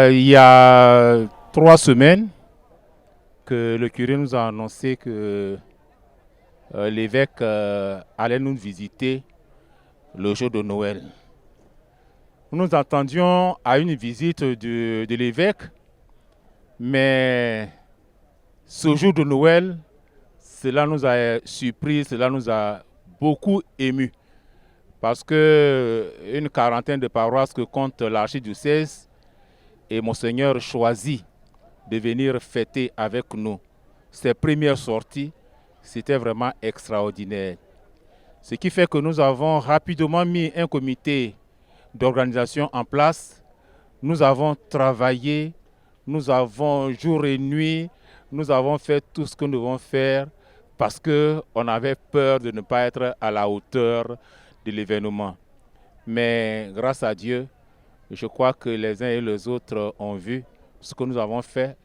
Il y a 3 semaines que le curé nous a annoncé que l'évêque allait nous visiter le jour de Noël. Nous nous attendions à une visite de l'évêque, mais ce jour de Noël, cela nous a surpris, cela nous a beaucoup émus. Parce qu'une quarantaine de paroisses que compte l'archidiocèse et Monseigneur choisit de venir fêter avec nous ses premières sorties, c'était vraiment extraordinaire. Ce qui fait que nous avons rapidement mis un comité d'organisation en place. Nous avons travaillé, nous avons jour et nuit, nous avons fait tout ce que nous devons faire parce qu'on avait peur de ne pas être à la hauteur de l'événement. Mais grâce à Dieu, je crois que les uns et les autres ont vu ce que nous avons fait.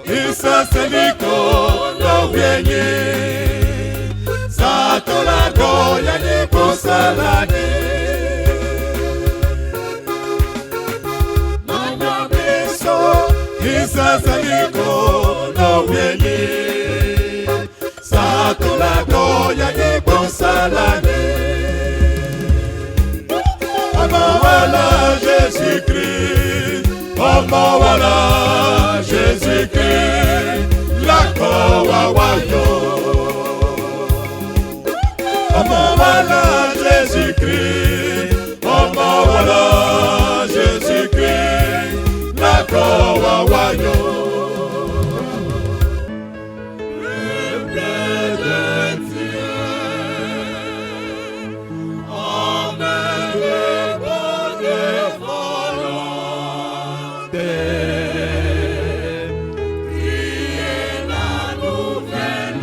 Isa semiko no wenye sa Satolago yani posalani Mama beso Isasaliko no weli Satolago yani posalani Mama wala Jésus-Christ Mama wala Jésus-Christ Lako wawayo Mama wala Jésus-Christ, Mama wala Jésus-Christ, la kowa wayo. Le bleu de Dieu, emmène le bonheur volonté. Criez la nouvelle,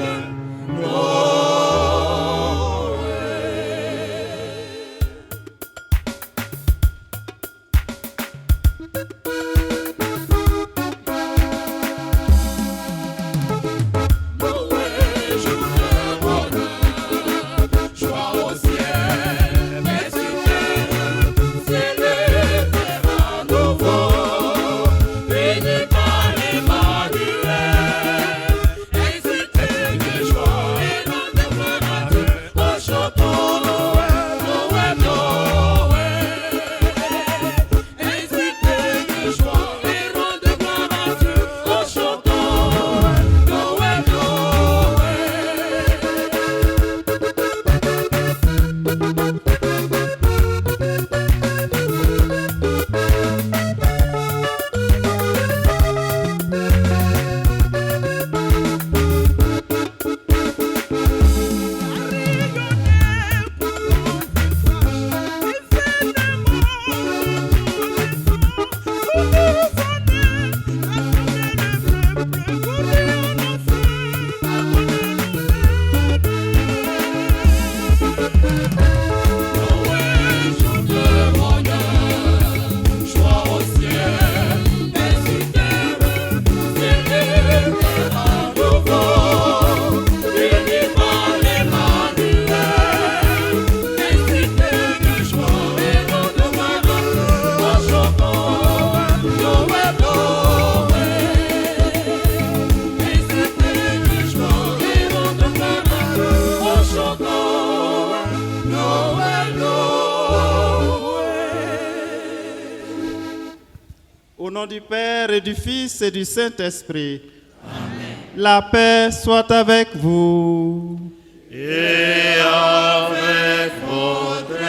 Au nom du Père et du Fils et du Saint-Esprit. Amen. La paix soit avec vous. Et avec votre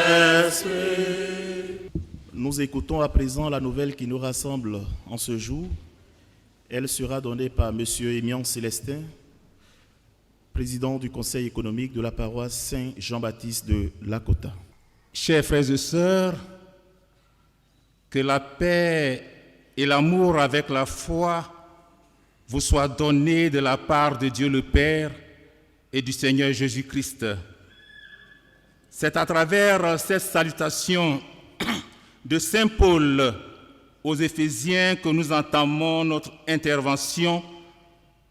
esprit. Nous écoutons à présent la nouvelle qui nous rassemble en ce jour. Elle sera donnée par M. Émian Célestin, président du Conseil économique de la paroisse Saint-Jean-Baptiste de Lakota. Chers frères et sœurs, que la paix et l'amour avec la foi vous soient donnés de la part de Dieu le Père et du Seigneur Jésus-Christ. C'est à travers cette salutation de Saint Paul aux Éphésiens que nous entamons notre intervention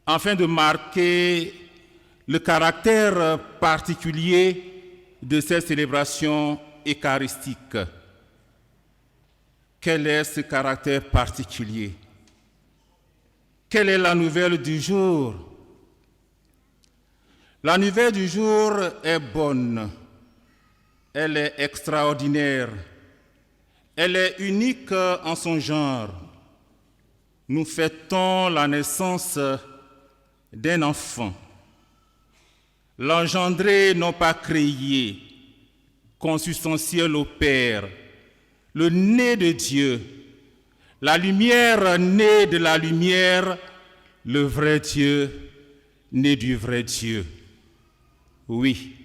afin de marquer le caractère particulier de cette célébration eucharistique. Quel est ce caractère particulier? Quelle est la nouvelle du jour? La nouvelle du jour est bonne, elle est extraordinaire, elle est unique en son genre. Nous fêtons la naissance d'un enfant, l'engendré non pas créé, consubstantiel au Père, le né de Dieu, la lumière née de la lumière, le vrai Dieu né du vrai Dieu. Oui,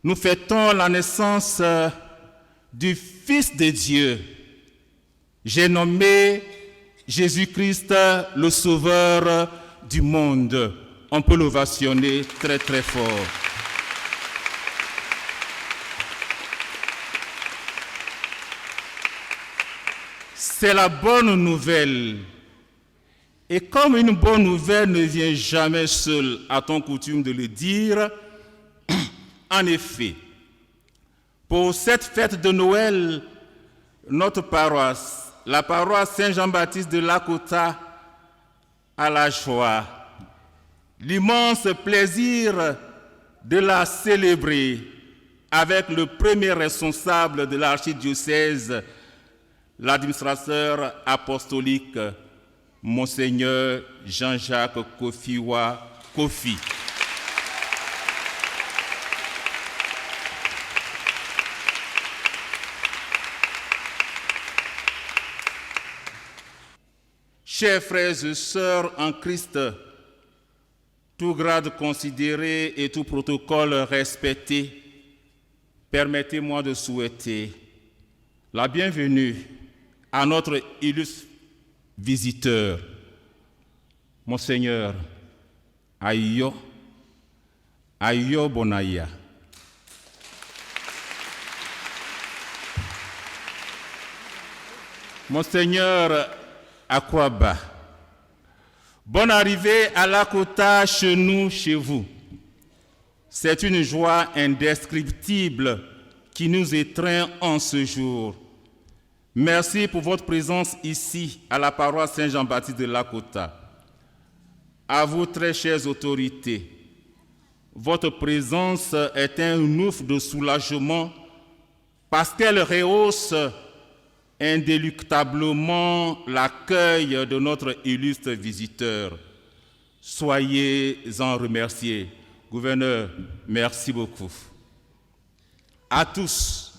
nous fêtons la naissance du Fils de Dieu. J'ai nommé Jésus-Christ le Sauveur du monde. On peut l'ovationner très très fort. C'est la bonne nouvelle. Et comme une bonne nouvelle ne vient jamais seule, a-t-on coutume de le dire, En effet, pour cette fête de Noël, notre paroisse, la paroisse Saint-Jean-Baptiste de Lakota, a la joie, l'immense plaisir de la célébrer avec le premier responsable de l'archidiocèse, l'administrateur apostolique, Monseigneur Jean-Jacques Kofiwa Kofi. Chers frères et sœurs en Christ, tout grade considéré et tout protocole respecté, permettez-moi de souhaiter la bienvenue à notre illustre visiteur, Monseigneur Ayo Bonaya. Monseigneur Akwaba, bonne arrivée à Lakota, chez nous, chez vous. C'est une joie indescriptible qui nous étreint en ce jour. Merci pour votre présence ici, à la paroisse Saint-Jean-Baptiste de Lakota. À vous, très chères autorités, votre présence est un ouf de soulagement parce qu'elle rehausse indéluctablement l'accueil de notre illustre visiteur. Soyez-en remerciés. Gouverneur, merci beaucoup. À tous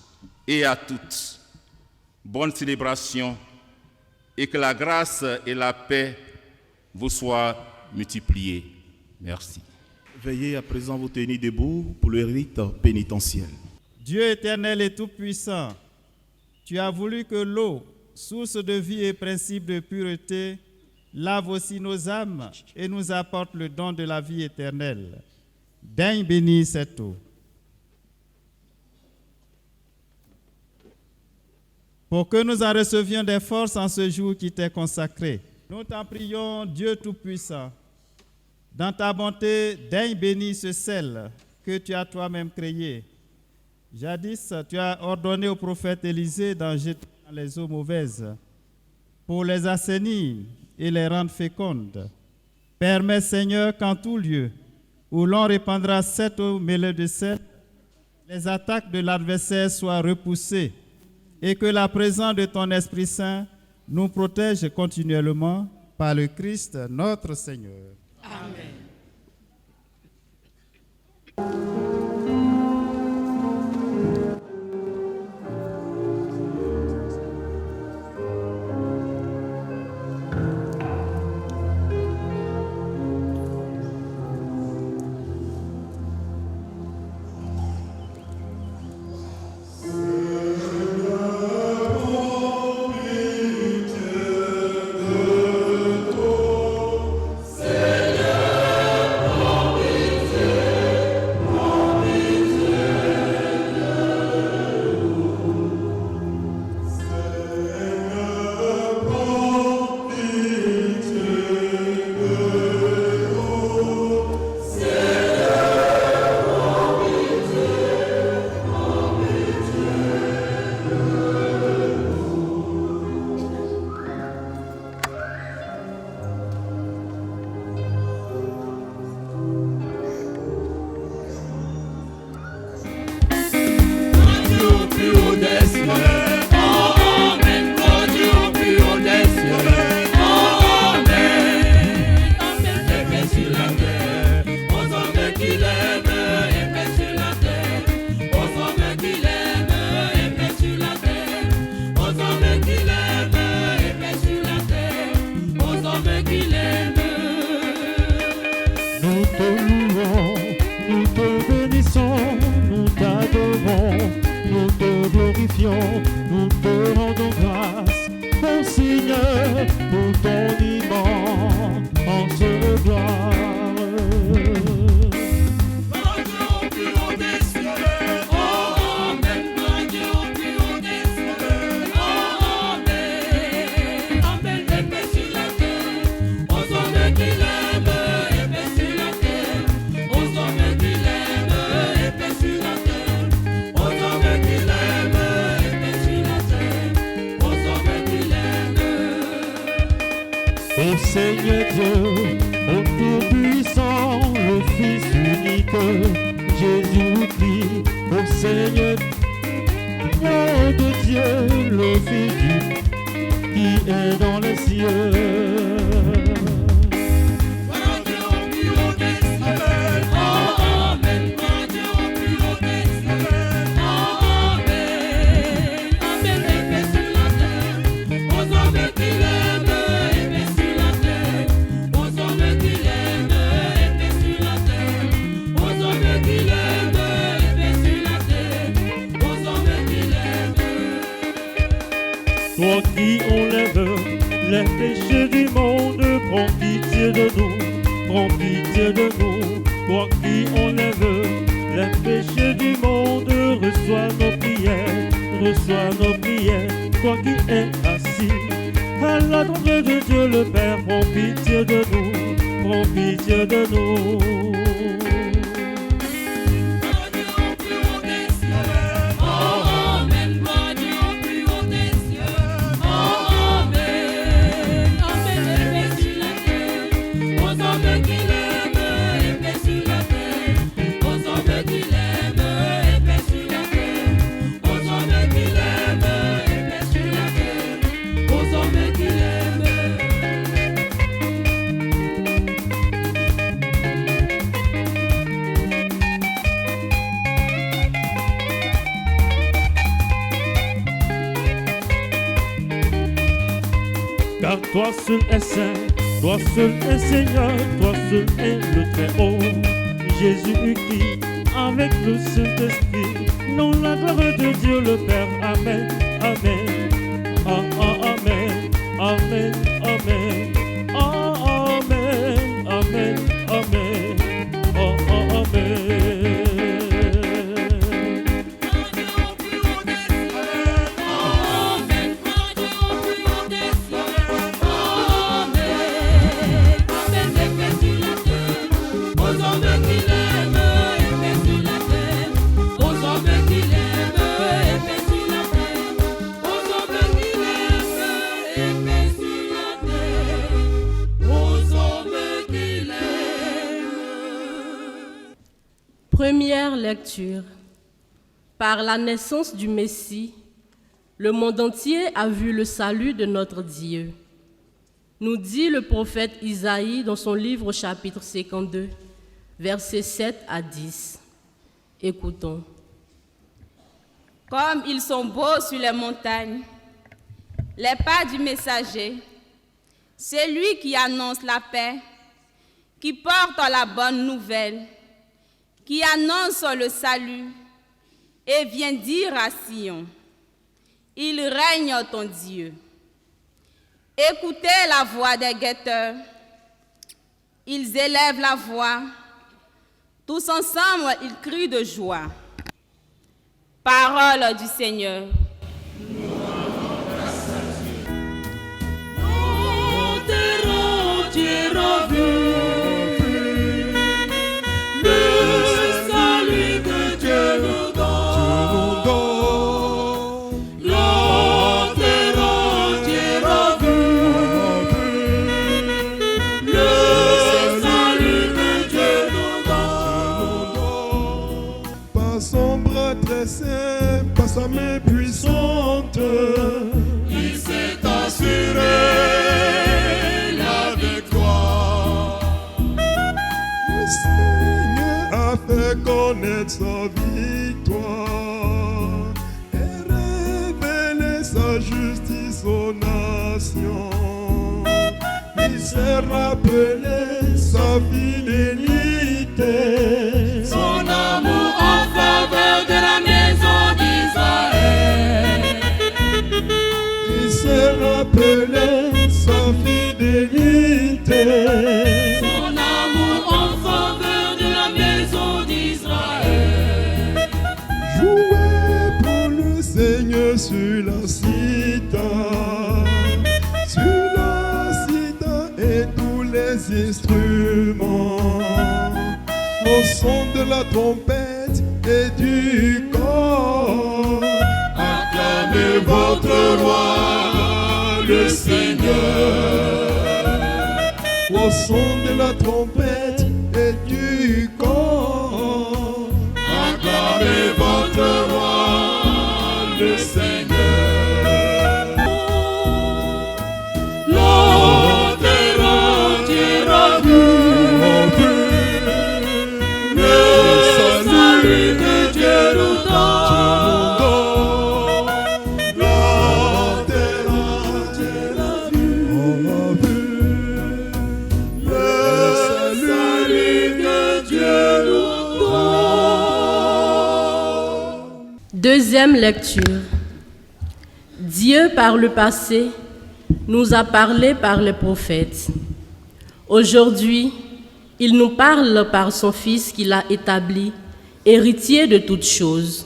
et à toutes, bonne célébration et que la grâce et la paix vous soient multipliées. Merci. Veuillez à présent vous tenir debout pour le rite pénitentiel. Dieu éternel et tout-puissant, tu as voulu que l'eau, source de vie et principe de pureté, lave aussi nos âmes et nous apporte le don de la vie éternelle. Daigne bénir cette eau. Pour que nous en recevions des forces en ce jour qui t'est consacré, nous t'en prions, Dieu Tout-Puissant. Dans ta bonté, daigne bénir ce sel que tu as toi-même créé. Jadis, tu as ordonné au prophète Élisée d'en jeter dans les eaux mauvaises pour les assainir et les rendre fécondes. Permets, Seigneur, qu'en tout lieu où l'on répandra cette eau mêlée de sel, les attaques de l'adversaire soient repoussées et que la présence de ton Esprit Saint nous protège continuellement par le Christ notre Seigneur. Amen. Seigneur, Ô Seigneur Dieu, ô Tout-Puissant, le Fils unique, Jésus-Christ, ô Seigneur, Nom de Dieu, le Fils qui est dans les cieux. Toi qui enlèves les péchés du monde, prends pitié de nous, prends pitié de nous. Toi qui enlèves les péchés du monde, reçois nos prières, reçois nos prières. Toi qui es assis à la droite de Dieu le Père, prends pitié de nous, prends pitié de nous. Car toi seul es saint, toi seul es Seigneur, toi seul es le Très-Haut, Jésus-Christ, avec le Saint-Esprit, dans la gloire de Dieu le Père. Amen, amen, amen, amen, amen, amen, amen, amen, amen. Première lecture. Par la naissance du Messie, le monde entier a vu le salut de notre Dieu. Nous dit le prophète Isaïe dans son livre au chapitre 52, versets 7 à 10. Écoutons. Comme ils sont beaux sur les montagnes, les pas du messager, c'est lui qui annonce la paix, qui porte la bonne nouvelle, qui annonce le salut et vient dire à Sion, il règne ton Dieu. Écoutez la voix des guetteurs, ils élèvent la voix, tous ensemble ils crient de joie. Parole du Seigneur. Par sa main puissante, il s'est assuré la victoire. Le Seigneur a fait connaître sa victoire et révélé sa justice aux nations. Il s'est rappelé sa fidélité, son amour en faveur de la maison d'Israël. Il s'est rappelé sa fidélité, son amour en faveur de la maison d'Israël. Jouez pour le Seigneur sur la cithare, et tous les instruments, au son de la trompette et du cor. Acclamez votre roi, le Seigneur. au son de la trompette et du cor. Acclamez votre roi, le Seigneur. La terre entière a vu le salut que Dieu nous donne. La terre entière a vu le salut que Dieu nous donne. Deuxième lecture. Dieu, par le passé, nous a parlé par les prophètes. Aujourd'hui, il nous parle par son Fils qu'il a établi, héritier de toutes choses.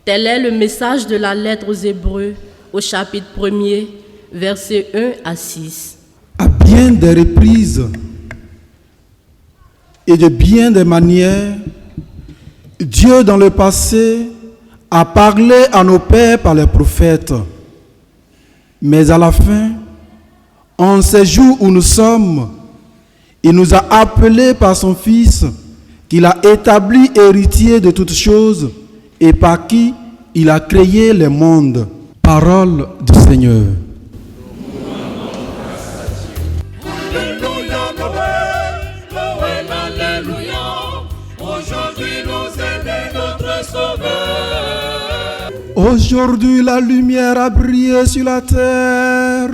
Tel est le message de la lettre aux Hébreux, au chapitre 1er, versets 1 à 6. À bien des reprises et de bien des manières, Dieu dans le passé a parlé à nos pères par les prophètes. Mais à la fin, en ces jours où nous sommes, il nous a appelés par son Fils, qu'il a établi héritier de toutes choses et par qui il a créé les mondes. Parole du Seigneur. Alléluia, Noël, Noël, Alléluia. Aujourd'hui nous est né notre Sauveur. Aujourd'hui la lumière a brillé sur la terre.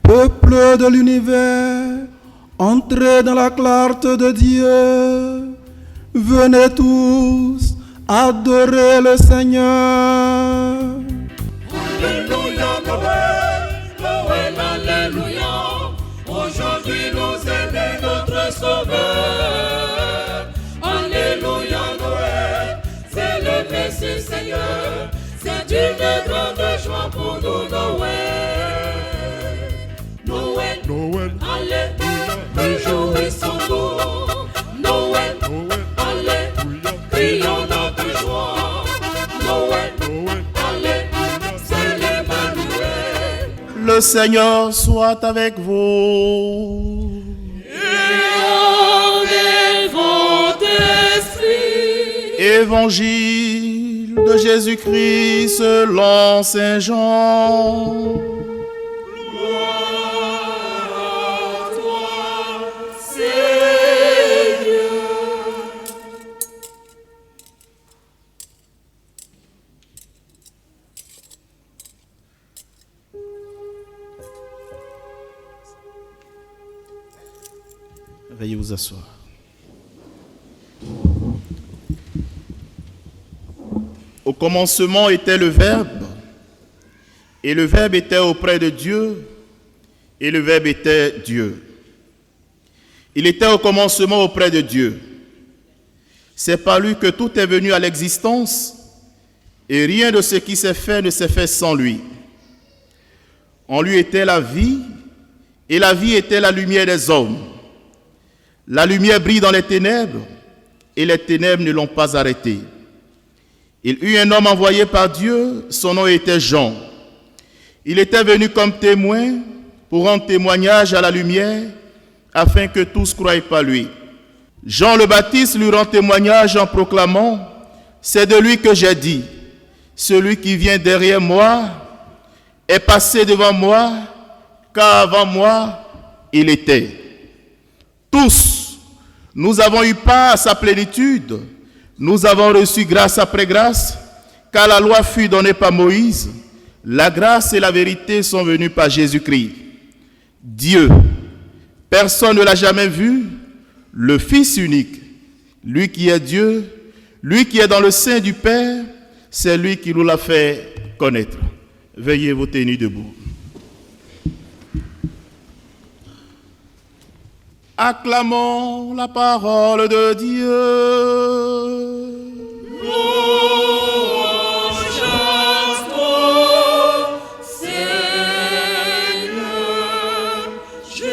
Peuple de l'univers, entrez dans la clarté de Dieu. Venez tous adorer le Seigneur. Alléluia, Noël, Noël, Alléluia. Aujourd'hui nous est né notre Sauveur. Alléluia, Noël, c'est le Messie Seigneur. C'est une grande joie pour nous, Noël. Noël, Noël, Alléluia, réjouissons-nous. Noël, Noël, Alléluia, crions notre joie. Noël, Noël, Alléluia, c'est l'Emmanuel. Le Seigneur soit avec vous. Avec votre esprit. Évangile de Jésus-Christ selon Saint Jean. Veuillez vous asseoir. Au commencement était le Verbe, et le Verbe était auprès de Dieu, et le Verbe était Dieu. Il était au commencement auprès de Dieu. C'est par lui que tout est venu à l'existence, et rien de ce qui s'est fait ne s'est fait sans lui. En lui était la vie, et la vie était la lumière des hommes. La lumière brille dans les ténèbres, et les ténèbres ne l'ont pas arrêté. Il eut un homme envoyé par Dieu, son nom était Jean. Il était venu comme témoin pour rendre témoignage à la lumière, afin que tous croient par lui. Jean le Baptiste lui rend témoignage en proclamant « C'est de lui que j'ai dit, celui qui vient derrière moi est passé devant moi, car avant moi, il était. » Tous, nous avons eu part à sa plénitude, nous avons reçu grâce après grâce, car la loi fut donnée par Moïse, la grâce et la vérité sont venues par Jésus-Christ. Dieu, personne ne l'a jamais vu, le Fils unique, lui qui est Dieu, lui qui est dans le sein du Père, c'est lui qui nous l'a fait connaître. Veuillez vous tenir debout. Acclamons la parole de Dieu. Louange à toi, Seigneur Jésus.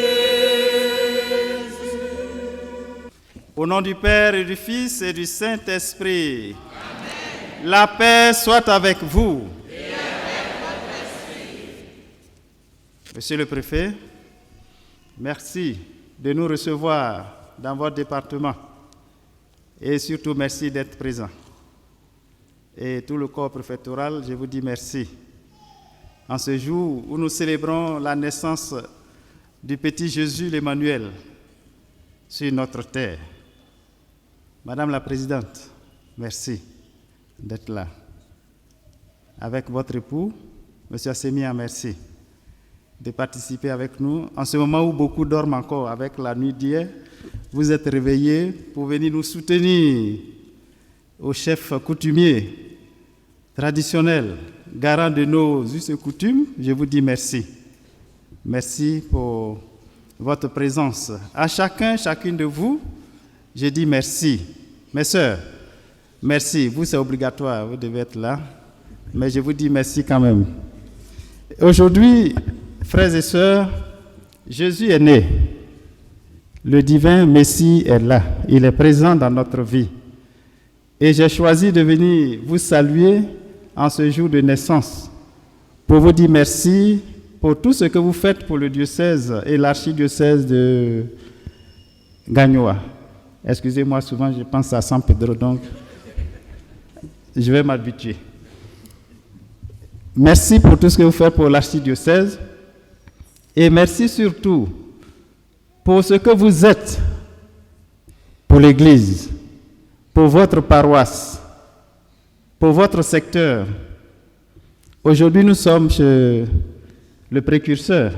Au nom du Père et du Fils et du Saint-Esprit. Amen. La paix soit avec vous. Et avec votre esprit. Monsieur le préfet, merci de nous recevoir dans votre département et surtout merci d'être présent. Et tout le corps préfectoral, je vous dis merci. En ce jour où nous célébrons la naissance du petit Jésus l'Emmanuel sur notre terre. Madame la Présidente, merci d'être là. Avec votre époux, M. Assemia, merci de participer avec nous. En ce moment où beaucoup dorment encore avec la nuit d'hier, vous êtes réveillés pour venir nous soutenir au chef coutumier traditionnel, garant de nos us et coutumes. Je vous dis merci. Merci pour votre présence. À chacune de vous, je dis merci. Mes sœurs, merci. Vous, c'est obligatoire, vous devez être là. Mais je vous dis merci quand même. Aujourd'hui, frères et sœurs, Jésus est né. Le divin Messie est là. Il est présent dans notre vie. Et j'ai choisi de venir vous saluer en ce jour de naissance pour vous dire merci pour tout ce que vous faites pour le diocèse et l'archidiocèse de Gagnoa. Excusez-moi, souvent je pense à San Pedro, donc je vais m'habituer. Merci pour tout ce que vous faites pour l'archidiocèse et merci surtout pour ce que vous êtes pour l'Église, pour votre paroisse, pour votre secteur. Aujourd'hui, nous sommes chez le précurseur.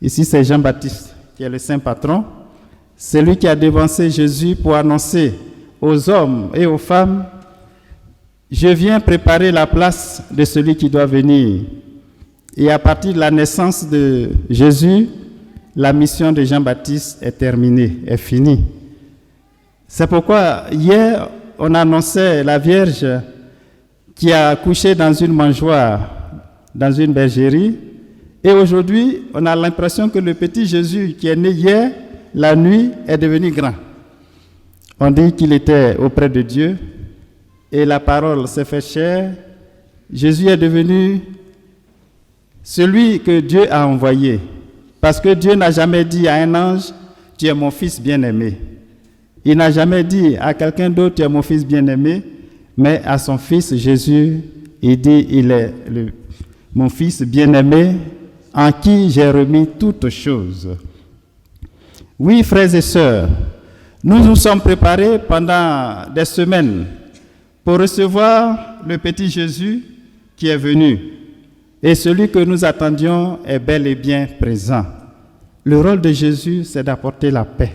Ici, c'est Jean-Baptiste qui est le saint patron. C'est lui qui a devancé Jésus pour annoncer aux hommes et aux femmes: je viens préparer la place de celui qui doit venir. Et à partir de la naissance de Jésus, la mission de Jean-Baptiste est terminée, est finie. C'est pourquoi hier, on annonçait la Vierge qui a accouché dans une mangeoire, dans une bergerie. Et aujourd'hui, on a l'impression que le petit Jésus qui est né hier, la nuit, est devenu grand. On dit qu'il était auprès de Dieu et la parole s'est fait chair. Jésus est devenu celui que Dieu a envoyé. Parce que Dieu n'a jamais dit à un ange: tu es mon fils bien-aimé. Il n'a jamais dit à quelqu'un d'autre: tu es mon fils bien-aimé. Mais à son fils Jésus, il dit: il est mon fils bien-aimé en qui j'ai remis toutes choses. Oui, frères et sœurs, nous nous sommes préparés pendant des semaines pour recevoir le petit Jésus qui est venu. Et celui que nous attendions est bel et bien présent. Le rôle de Jésus, c'est d'apporter la paix.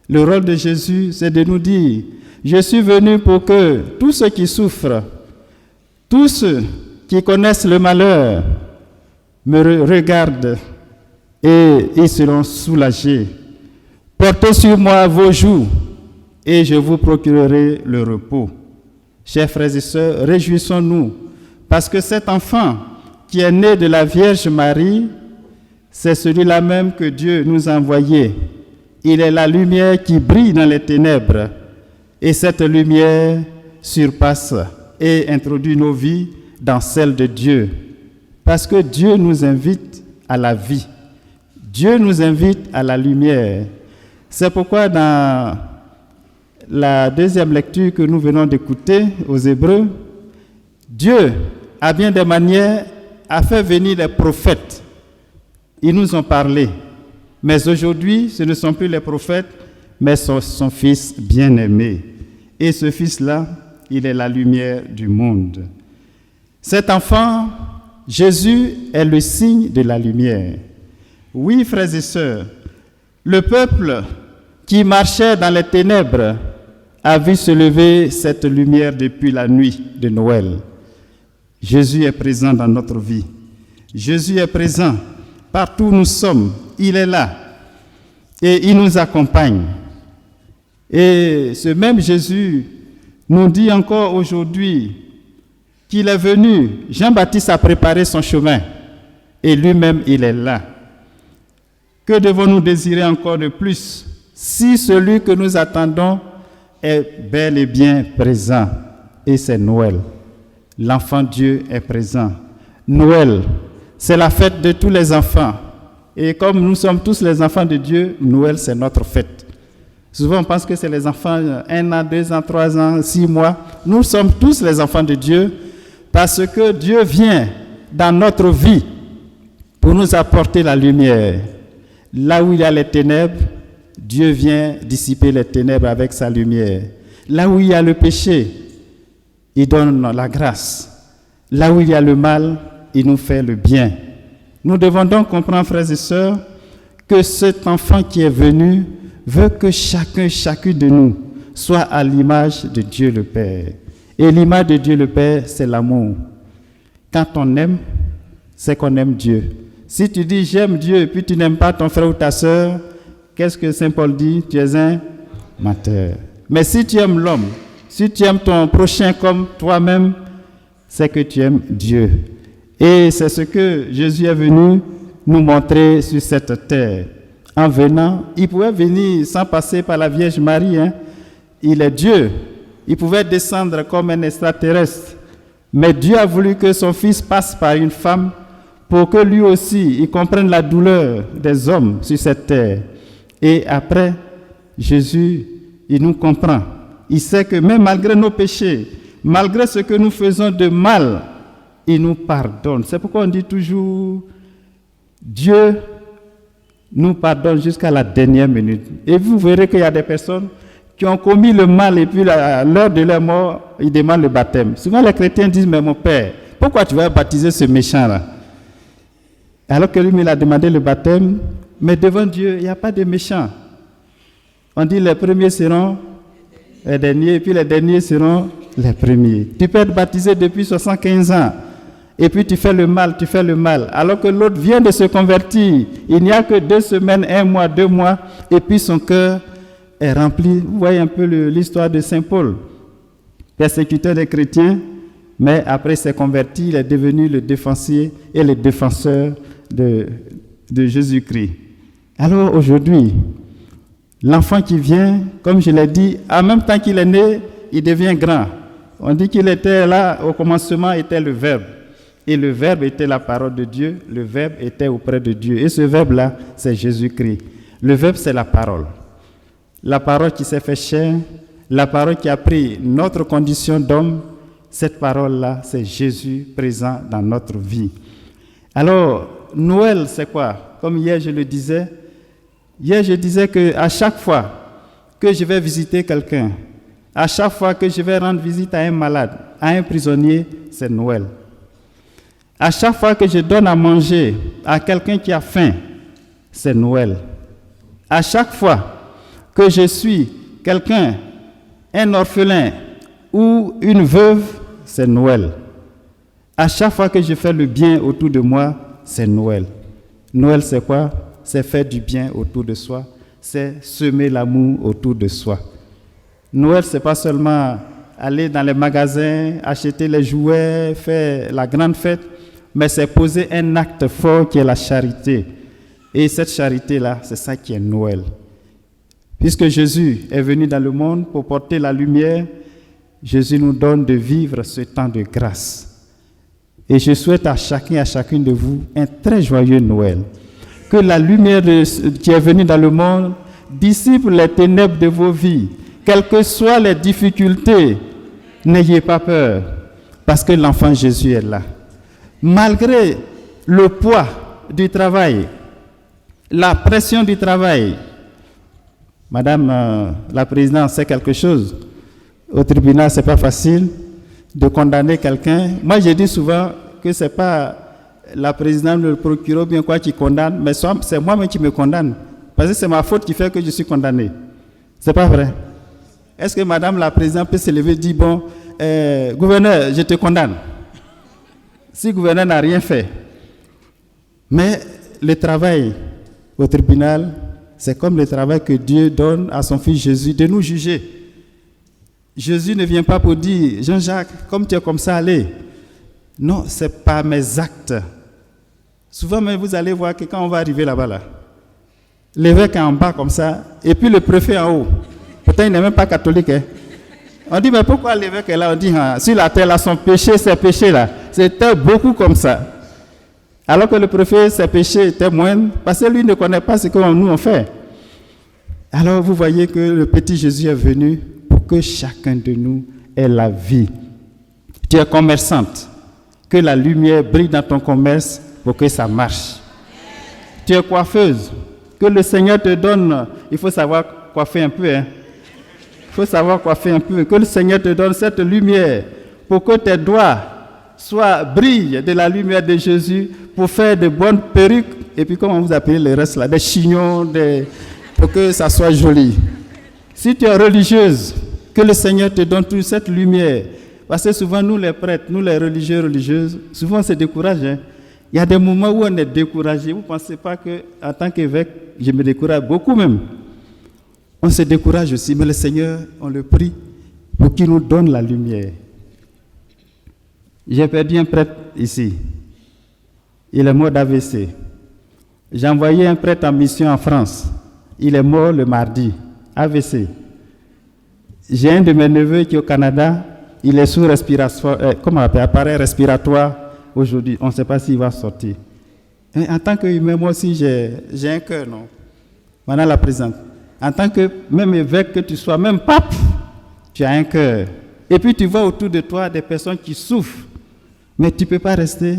Le rôle de Jésus, c'est de nous dire: je suis venu pour que tous ceux qui souffrent, tous ceux qui connaissent le malheur, me regardent et ils seront soulagés. Portez sur moi vos joues et je vous procurerai le repos. Chers frères et sœurs, réjouissons-nous parce que cet enfant qui est né de la Vierge Marie, c'est celui-là même que Dieu nous a envoyé. Il est la lumière qui brille dans les ténèbres et cette lumière surpasse et introduit nos vies dans celle de Dieu. Parce que Dieu nous invite à la vie. Dieu nous invite à la lumière. C'est pourquoi dans la deuxième lecture que nous venons d'écouter aux Hébreux, Dieu, à bien des manières, a fait venir les prophètes. Ils nous ont parlé. Mais aujourd'hui, ce ne sont plus les prophètes, mais son Fils bien-aimé. Et ce Fils-là, il est la lumière du monde. Cet enfant, Jésus, est le signe de la lumière. Oui, frères et sœurs, le peuple qui marchait dans les ténèbres a vu se lever cette lumière depuis la nuit de Noël. Jésus est présent dans notre vie. Jésus est présent partout où nous sommes. Il est là et il nous accompagne. Et ce même Jésus nous dit encore aujourd'hui qu'il est venu. Jean-Baptiste a préparé son chemin et lui-même il est là. Que devons-nous désirer encore de plus si celui que nous attendons est bel et bien présent? Et c'est Noël. L'enfant Dieu est présent. Noël, c'est la fête de tous les enfants. Et comme nous sommes tous les enfants de Dieu, Noël, c'est notre fête. Souvent, on pense que c'est les enfants 1 an, 2 ans, 3 ans, 6 mois. Nous sommes tous les enfants de Dieu parce que Dieu vient dans notre vie pour nous apporter la lumière. Là où il y a les ténèbres, Dieu vient dissiper les ténèbres avec sa lumière. Là où il y a le péché, il donne la grâce. Là où il y a le mal, il nous fait le bien. Nous devons donc comprendre, frères et sœurs, que cet enfant qui est venu veut que chacune de nous soit à l'image de Dieu le Père. Et l'image de Dieu le Père, c'est l'amour. Quand on aime, c'est qu'on aime Dieu. Si tu dis j'aime Dieu et puis tu n'aimes pas ton frère ou ta sœur, qu'est-ce que Saint Paul dit? Tu es un menteur. Mais si tu aimes l'homme, si tu aimes ton prochain comme toi-même, c'est que tu aimes Dieu. Et c'est ce que Jésus est venu nous montrer sur cette terre. En venant, il pouvait venir sans passer par la Vierge Marie. Il est Dieu. Il pouvait descendre comme un extraterrestre. Mais Dieu a voulu que son Fils passe par une femme pour que lui aussi, il comprenne la douleur des hommes sur cette terre. Et après, Jésus, il nous comprend. Il sait que même malgré nos péchés, malgré ce que nous faisons de mal, il nous pardonne. C'est pourquoi on dit toujours, Dieu nous pardonne jusqu'à la dernière minute. Et vous verrez qu'il y a des personnes qui ont commis le mal et puis à l'heure de leur mort, ils demandent le baptême. Souvent les chrétiens disent, mais mon père, pourquoi tu vas baptiser ce méchant-là? Alors que lui, il a demandé le baptême, mais devant Dieu, il n'y a pas de méchants. On dit les premiers seront les derniers, et puis les derniers seront les premiers. Tu peux être baptisé depuis 75 ans, et puis tu fais le mal, alors que l'autre vient de se convertir. Il n'y a que 2 semaines, 1 mois, 2 mois, et puis son cœur est rempli. Vous voyez un peu l'histoire de Saint Paul, persécuteur des chrétiens, mais après s'est converti, il est devenu le défenseur et le défenseur de Jésus-Christ. Alors aujourd'hui, l'enfant qui vient, comme je l'ai dit, en même temps qu'il est né, il devient grand. On dit qu'il était là, au commencement était le Verbe. Et le Verbe était la parole de Dieu, le Verbe était auprès de Dieu. Et ce Verbe-là, c'est Jésus-Christ. Le Verbe, c'est la parole. La parole qui s'est fait chair, la parole qui a pris notre condition d'homme, cette parole-là, c'est Jésus présent dans notre vie. Alors, Noël, c'est quoi? Comme hier, je le disais. Hier, je disais qu'à chaque fois que je vais visiter quelqu'un, à chaque fois que je vais rendre visite à un malade, à un prisonnier, c'est Noël. À chaque fois que je donne à manger à quelqu'un qui a faim, c'est Noël. À chaque fois que je suis quelqu'un, un orphelin ou une veuve, c'est Noël. À chaque fois que je fais le bien autour de moi, c'est Noël. Noël, c'est quoi? C'est faire du bien autour de soi, c'est semer l'amour autour de soi. Noël, c'est pas seulement aller dans les magasins, acheter les jouets, faire la grande fête, mais c'est poser un acte fort qui est la charité. Et cette charité-là, c'est ça qui est Noël. Puisque Jésus est venu dans le monde pour porter la lumière, Jésus nous donne de vivre ce temps de grâce. Et je souhaite à chacun et à chacune de vous un très joyeux Noël. Que la lumière qui est venue dans le monde dissipe les ténèbres de vos vies. Quelles que soient les difficultés, n'ayez pas peur, parce que l'enfant Jésus est là. Malgré le poids du travail, la pression du travail, Madame la présidente sait quelque chose. Au tribunal, ce n'est pas facile de condamner quelqu'un. Moi, je dis souvent que ce n'est pas la présidente, le procureur, bien quoi qui condamne, mais c'est moi-même qui me condamne. Parce que c'est ma faute qui fait que je suis condamné. Ce n'est pas vrai. Est-ce que Madame la présidente peut se lever et dire, bon, gouverneur, je te condamne. Si le gouverneur n'a rien fait. Mais le travail au tribunal, c'est comme le travail que Dieu donne à son Fils Jésus de nous juger. Jésus ne vient pas pour dire, Jean-Jacques, comme tu es comme ça, allez. Non, ce n'est pas mes actes. Souvent, mais vous allez voir que quand on va arriver là-bas, l'évêque est en bas comme ça, et puis le préfet en haut. Pourtant, il n'est même pas catholique. Hein. On dit, mais pourquoi l'évêque est là? On dit, sur la terre, là, son péché, ses péchés là. C'était beaucoup comme ça. Alors que le préfet, ses péchés étaient moindres, parce que lui ne connaît pas ce que nous on fait. Alors vous voyez que le petit Jésus est venu pour que chacun de nous ait la vie. Tu es commerçante, que la lumière brille dans ton commerce pour que ça marche. Tu es coiffeuse, que le Seigneur te donne, il faut savoir coiffer un peu, hein. Il faut savoir coiffer un peu, que le Seigneur te donne cette lumière pour que tes doigts brillent de la lumière de Jésus pour faire de bonnes perruques, et puis comment vous appelez le reste là, des chignons, pour que ça soit joli. Si tu es religieuse, que le Seigneur te donne toute cette lumière, parce que souvent nous les prêtres, nous les religieuses, souvent on se décourage, hein. Il y a des moments où on est découragé. Vous ne pensez pas qu'en tant qu'évêque, je me décourage beaucoup même. On se décourage aussi, mais le Seigneur, on le prie pour qu'il nous donne la lumière. J'ai perdu un prêtre ici. Il est mort d'AVC. J'ai envoyé un prêtre en mission en France. Il est mort le mardi, AVC. J'ai un de mes neveux qui est au Canada. Il est sous appareil respiratoire. Aujourd'hui, on ne sait pas s'il va sortir. Et en tant qu'humain, moi aussi, j'ai un cœur, non? Madame la présidente, en tant que même évêque que tu sois, même pape, tu as un cœur. Et puis tu vois autour de toi des personnes qui souffrent, mais tu ne peux pas rester.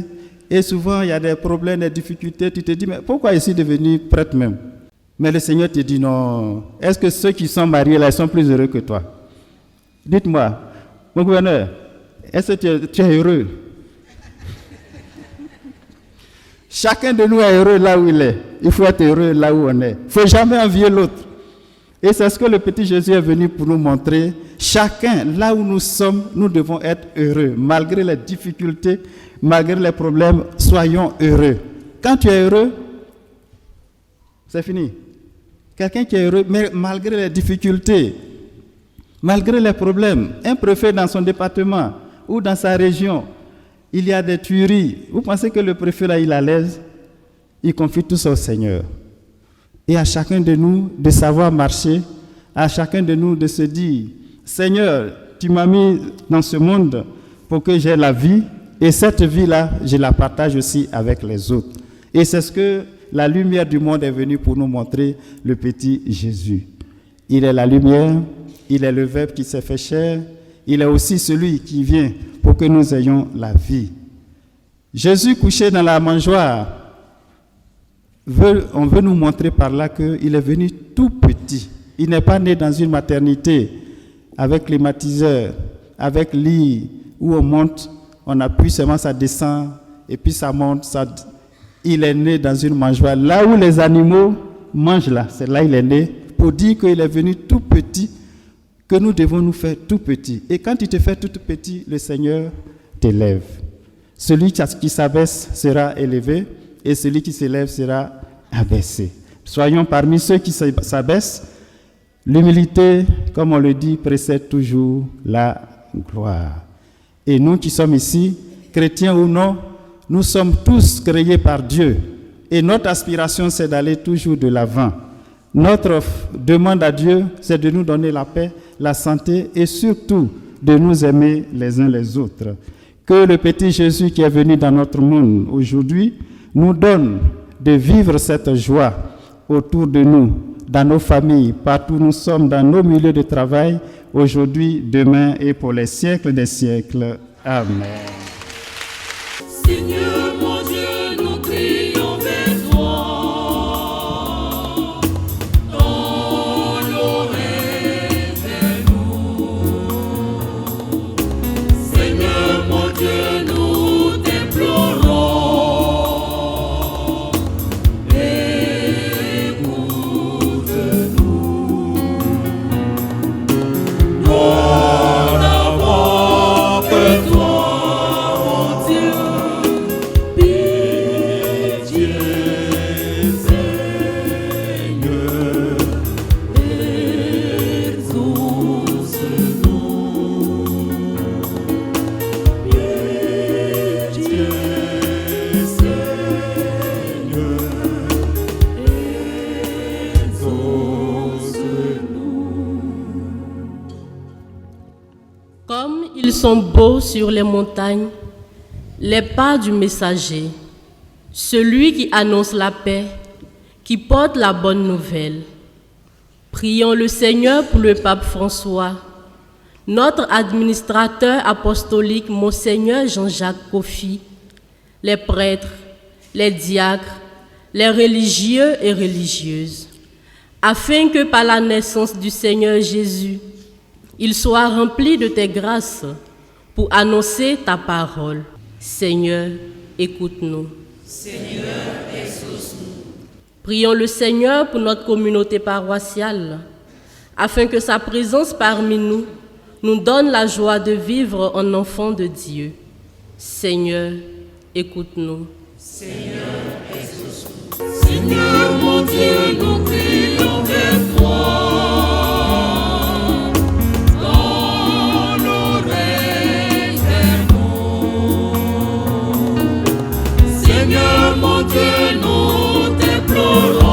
Et souvent, il y a des problèmes, des difficultés. Tu te dis, mais pourquoi ici devenu prêtre même? Mais le Seigneur te dit, non. Est-ce que ceux qui sont mariés là, ils sont plus heureux que toi? Dites-moi, mon gouverneur, est-ce que tu es heureux? Chacun de nous est heureux là où il est. Il faut être heureux là où on est. Il ne faut jamais envier l'autre. Et c'est ce que le petit Jésus est venu pour nous montrer. Chacun, là où nous sommes, nous devons être heureux. Malgré les difficultés, malgré les problèmes, soyons heureux. Quand tu es heureux, c'est fini. Quelqu'un qui est heureux, mais malgré les difficultés, malgré les problèmes, un préfet dans son département ou dans sa région, il y a des tueries. Vous pensez que le préfet là, il est à l'aise? Il confie tout ça au Seigneur. Et à chacun de nous de savoir marcher, à chacun de nous de se dire, Seigneur, tu m'as mis dans ce monde pour que j'ai la vie, et cette vie-là, je la partage aussi avec les autres. Et c'est ce que la lumière du monde est venue pour nous montrer, le petit Jésus. Il est la lumière, il est le Verbe qui s'est fait chair, il est aussi celui qui vient pour que nous ayons la vie. Jésus couché dans la mangeoire, on veut nous montrer par là qu'il est venu tout petit. Il n'est pas né dans une maternité avec climatiseur, avec lit où on monte, on appuie seulement, ça descend et puis ça monte. Il est né dans une mangeoire. Là où les animaux mangent là, c'est là il est né, pour dire qu'il est venu tout petit, que nous devons nous faire tout petit. Et quand tu te fais tout petit, le Seigneur t'élève. Celui qui s'abaisse sera élevé et celui qui s'élève sera abaissé. Soyons parmi ceux qui s'abaissent. L'humilité, comme on le dit, précède toujours la gloire. Et nous qui sommes ici, chrétiens ou non, nous sommes tous créés par Dieu. Et notre aspiration, c'est d'aller toujours de l'avant. Notre demande à Dieu, c'est de nous donner la paix, la santé et surtout de nous aimer les uns les autres. Que le petit Jésus qui est venu dans notre monde aujourd'hui nous donne de vivre cette joie autour de nous, dans nos familles, partout où nous sommes, dans nos milieux de travail, aujourd'hui, demain et pour les siècles des siècles. Amen. Seigneur mon Dieu, nous crions vers toi. Dans l'oreille vers nous. Seigneur mon Dieu, nous t'implorons. Écoute-nous. Nous n'avons que toi, mon Dieu. Pitié, Seigneur, exauce-nous. Pitié, Seigneur, exauce-nous. Comme ils sont beaux sur les montagnes, les pas du messager, celui qui annonce la paix, qui porte la bonne nouvelle. Prions le Seigneur pour le pape François, notre administrateur apostolique Monseigneur Jean-Jacques Kofi, les prêtres, les diacres, les religieux et religieuses, afin que par la naissance du Seigneur Jésus, ils soient remplis de tes grâces pour annoncer ta parole. Seigneur, écoute-nous. Seigneur, exauce-nous. Prions le Seigneur pour notre communauté paroissiale, afin que sa présence parmi nous nous donne la joie de vivre en enfants de Dieu. Seigneur, écoute-nous. Seigneur, exauce-nous. Seigneur, mon Dieu, nous prions vers toi. Dans l'oreille vers nous. Seigneur, mon Dieu, nous t'implorons.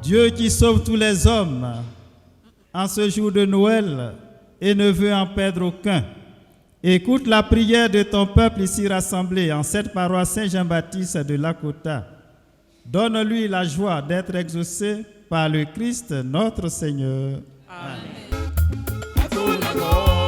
Dieu qui sauve tous les hommes, en ce jour de Noël, et ne veut en perdre aucun, écoute la prière de ton peuple ici rassemblé en cette paroisse Saint-Jean-Baptiste de Lakota. Donne-lui la joie d'être exaucé par le Christ notre Seigneur. Amen. Lord.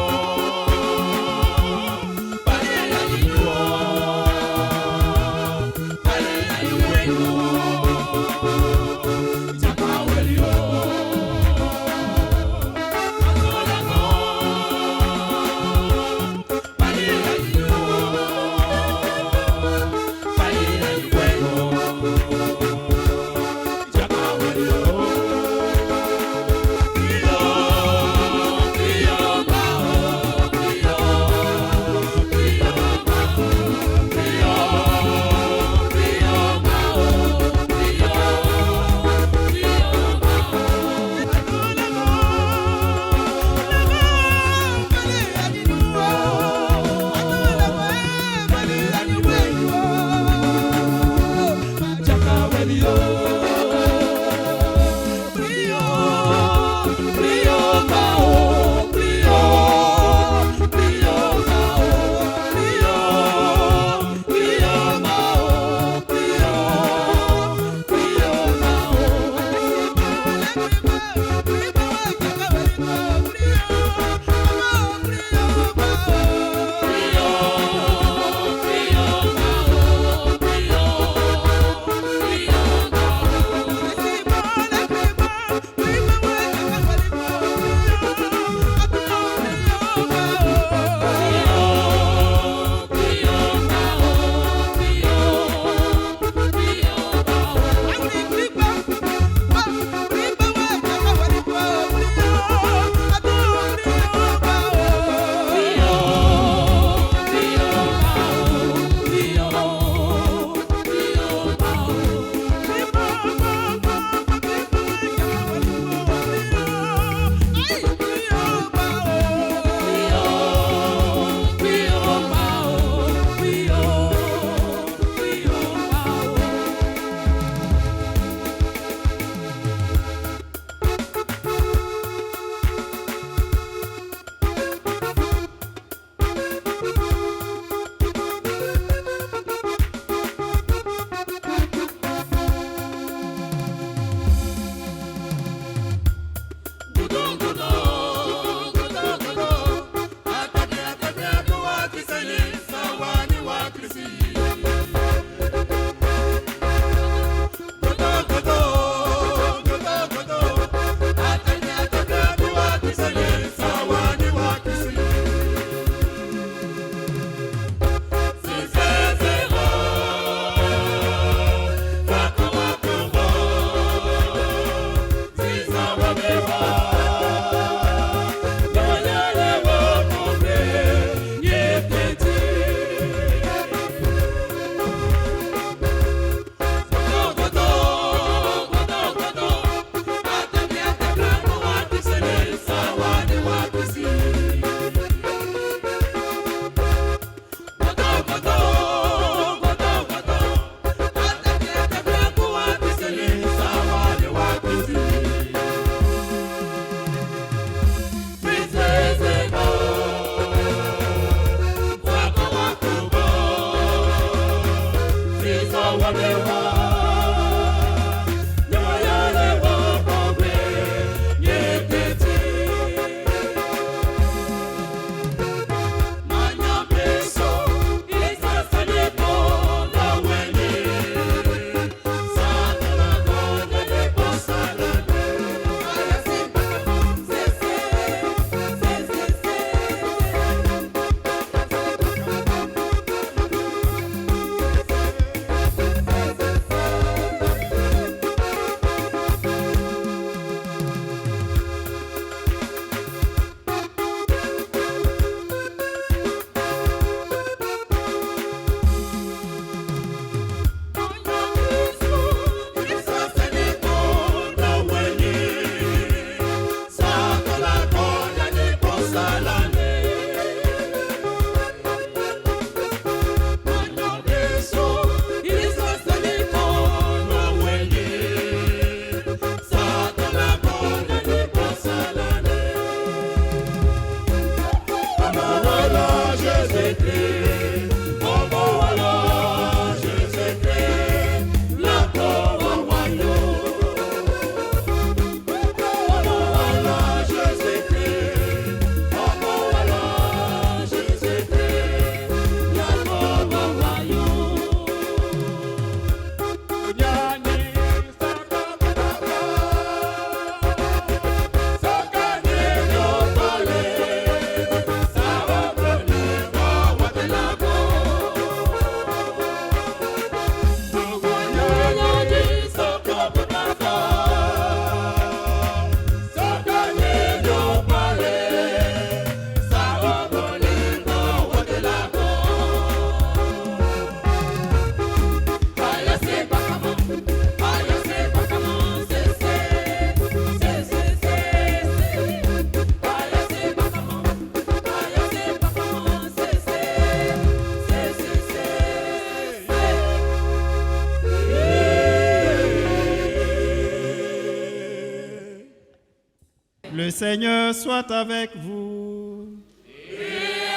Le Seigneur soit avec vous. Et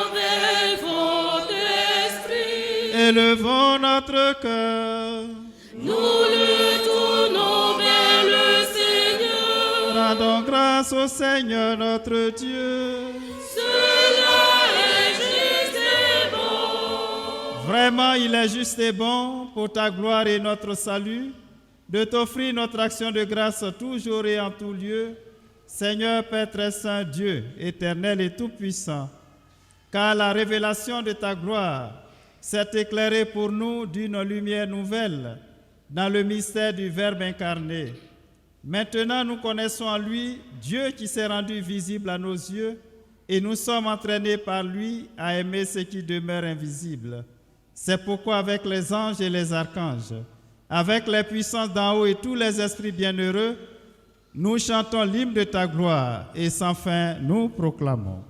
avec votre esprit. Élevons notre cœur. Nous le tournons vers le Seigneur. Rendons grâce au Seigneur notre Dieu. Cela est juste et bon. Vraiment, il est juste et bon pour ta gloire et notre salut de t'offrir notre action de grâce toujours et en tout lieu, Seigneur Père très saint, Dieu éternel et tout-puissant, car la révélation de ta gloire s'est éclairée pour nous d'une lumière nouvelle dans le mystère du Verbe incarné. Maintenant, nous connaissons en lui Dieu qui s'est rendu visible à nos yeux et nous sommes entraînés par lui à aimer ce qui demeure invisible. C'est pourquoi avec les anges et les archanges, avec les puissances d'en haut et tous les esprits bienheureux, nous chantons l'hymne de ta gloire et sans fin nous proclamons.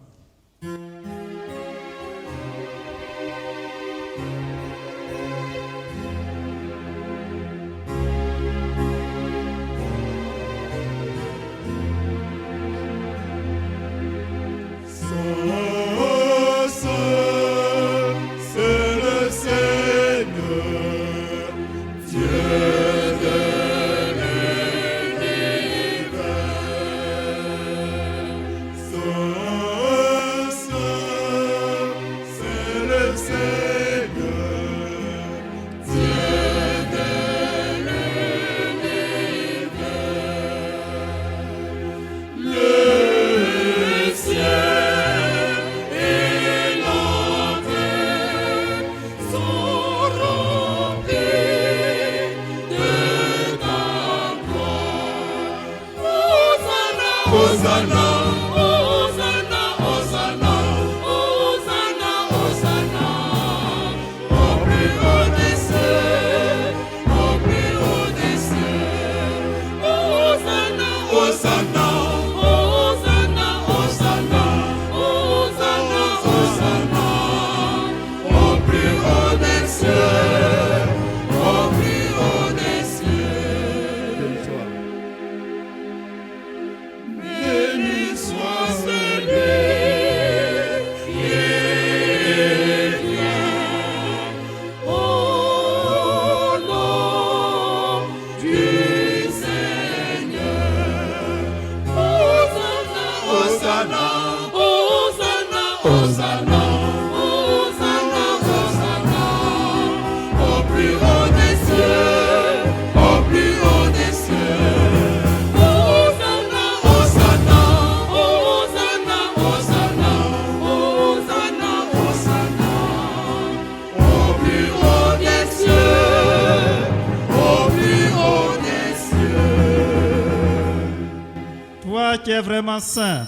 Qui est vraiment saint,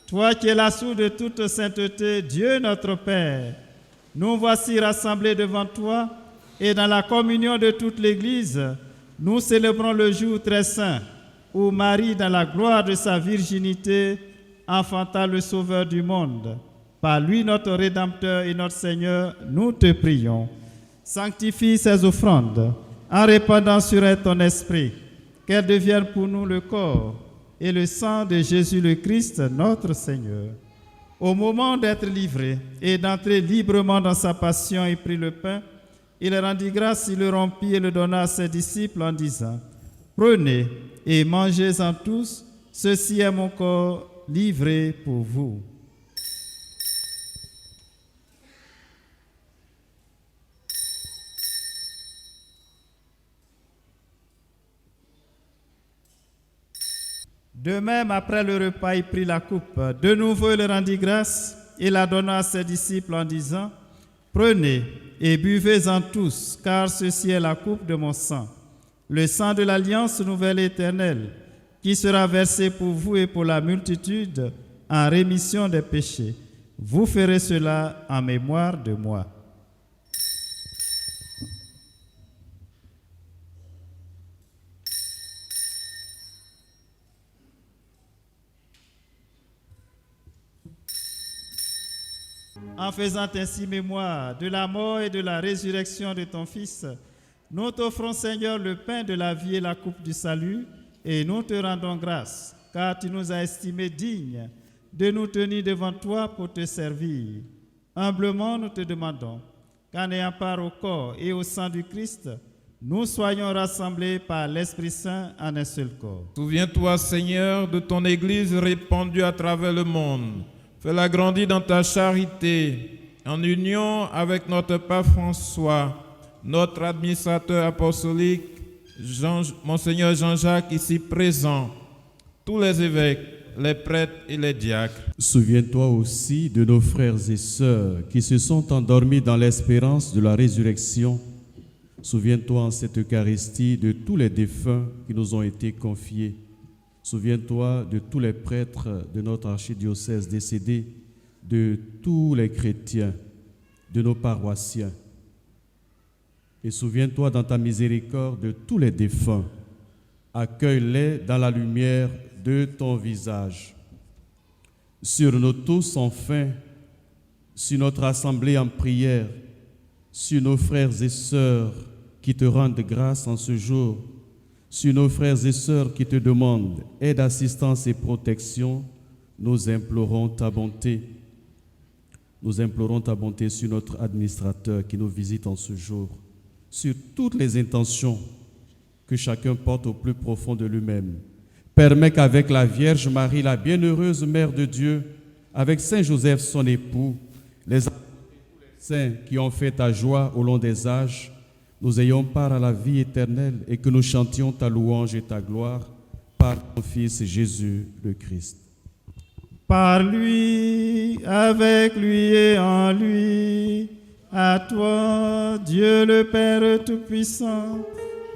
toi qui es la source de toute sainteté, Dieu notre Père, nous voici rassemblés devant toi et dans la communion de toute l'Église, nous célébrons le jour très saint où Marie, dans la gloire de sa virginité, enfanta le Sauveur du monde. Par lui, notre Rédempteur et notre Seigneur, nous te prions. Sanctifie ces offrandes en répandant sur elles ton esprit, qu'elles deviennent pour nous le corps et le sang de Jésus le Christ, notre Seigneur. Au moment d'être livré et d'entrer librement dans sa passion, il prit le pain, il rendit grâce, il le rompit et le donna à ses disciples en disant, « Prenez et mangez-en tous, ceci est mon corps livré pour vous. » De même, après le repas, il prit la coupe. De nouveau, il rendit grâce et la donna à ses disciples en disant, « Prenez et buvez-en tous, car ceci est la coupe de mon sang, le sang de l'alliance nouvelle et éternelle, qui sera versé pour vous et pour la multitude en rémission des péchés. Vous ferez cela en mémoire de moi. » En faisant ainsi mémoire de la mort et de la résurrection de ton Fils, nous t'offrons, Seigneur, le pain de la vie et la coupe du salut, et nous te rendons grâce car tu nous as estimés dignes de nous tenir devant toi pour te servir. Humblement, nous te demandons qu'en ayant part au corps et au sang du Christ, nous soyons rassemblés par l'Esprit Saint en un seul corps. Souviens-toi, Seigneur, de ton Église répandue à travers le monde. Fais-la grandir dans ta charité, en union avec notre Pape François, notre administrateur apostolique, Monseigneur Jean-Jacques, ici présent, tous les évêques, les prêtres et les diacres. Souviens-toi aussi de nos frères et sœurs qui se sont endormis dans l'espérance de la résurrection. Souviens-toi en cette Eucharistie de tous les défunts qui nous ont été confiés. Souviens-toi de tous les prêtres de notre archidiocèse décédés, de tous les chrétiens, de nos paroissiens. Et souviens-toi dans ta miséricorde de tous les défunts. Accueille-les dans la lumière de ton visage. Sur nous tous, enfin, sur notre assemblée en prière, sur nos frères et sœurs qui te rendent grâce en ce jour, sur nos frères et sœurs qui te demandent aide, assistance et protection, nous implorons ta bonté. Nous implorons ta bonté sur notre administrateur qui nous visite en ce jour, sur toutes les intentions que chacun porte au plus profond de lui-même. Permets qu'avec la Vierge Marie, la bienheureuse Mère de Dieu, avec Saint Joseph, son époux, les saints qui ont fait ta joie au long des âges, nous ayons part à la vie éternelle et que nous chantions ta louange et ta gloire par ton Fils Jésus le Christ. Par lui, avec lui et en lui, à toi, Dieu le Père Tout-Puissant,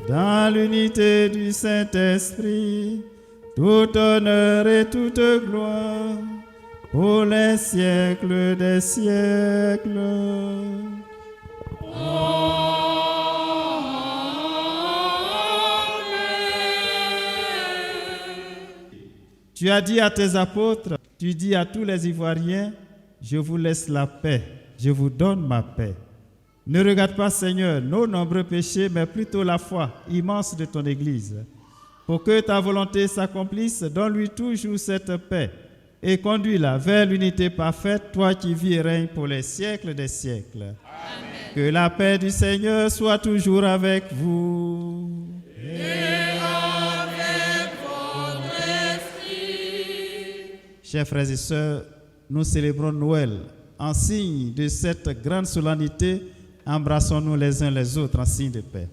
dans l'unité du Saint-Esprit, tout honneur et toute gloire, pour les siècles des siècles. Tu as dit à tes apôtres, tu dis à tous les Ivoiriens, je vous laisse la paix, je vous donne ma paix. Ne regarde pas, Seigneur, nos nombreux péchés, mais plutôt la foi immense de ton Église. Pour que ta volonté s'accomplisse, donne-lui toujours cette paix et conduis-la vers l'unité parfaite, toi qui vis et règnes pour les siècles des siècles. Amen. Que la paix du Seigneur soit toujours avec vous. Et avec votre esprit. Chers frères et sœurs, nous célébrons Noël. En signe de cette grande solennité, embrassons-nous les uns les autres en signe de paix.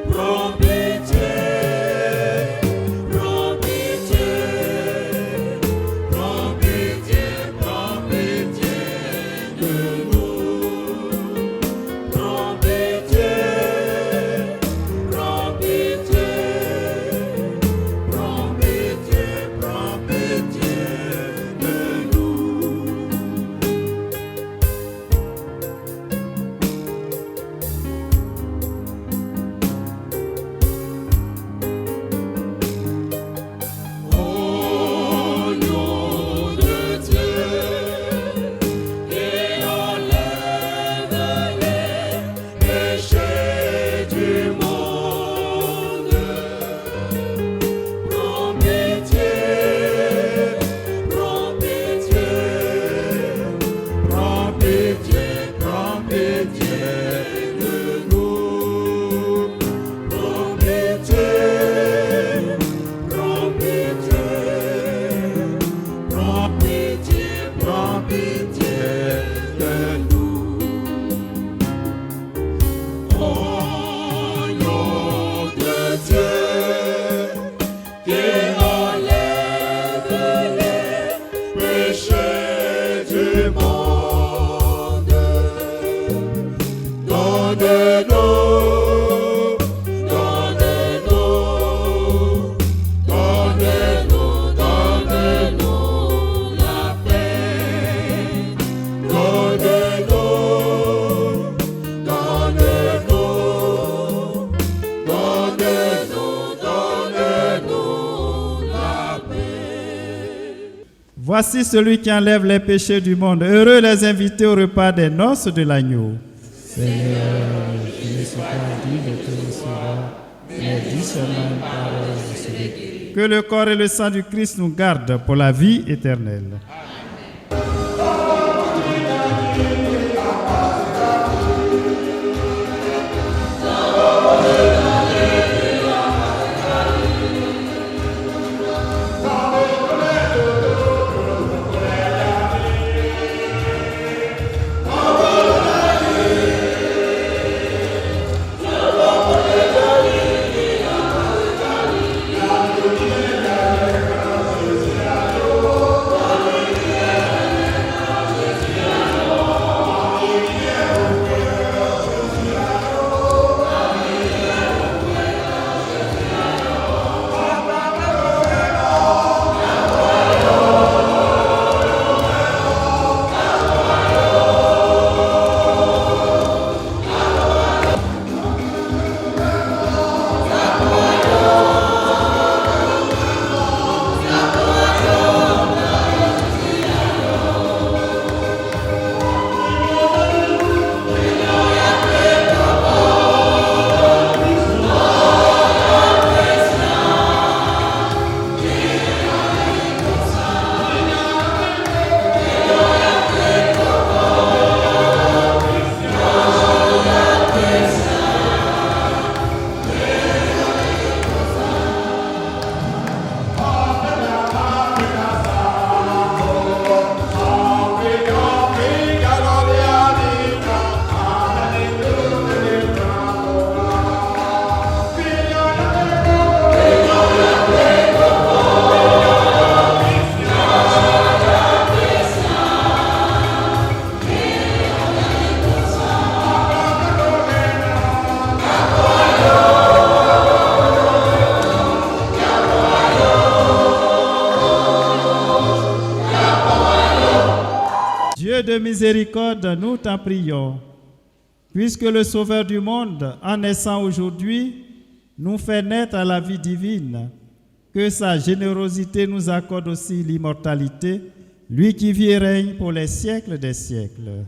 Prends Voici celui qui enlève les péchés du monde. Heureux les invités au repas des noces de l'agneau. Seigneur, je ne suis pas digne de te recevoir, mais dis seulement une parole, je serai guéri. Que le corps et le sang du Christ nous gardent pour la vie éternelle. De miséricorde, nous t'en prions, puisque le Sauveur du monde, en naissant aujourd'hui, nous fait naître à la vie divine, que sa générosité nous accorde aussi l'immortalité, lui qui vit et règne pour les siècles des siècles.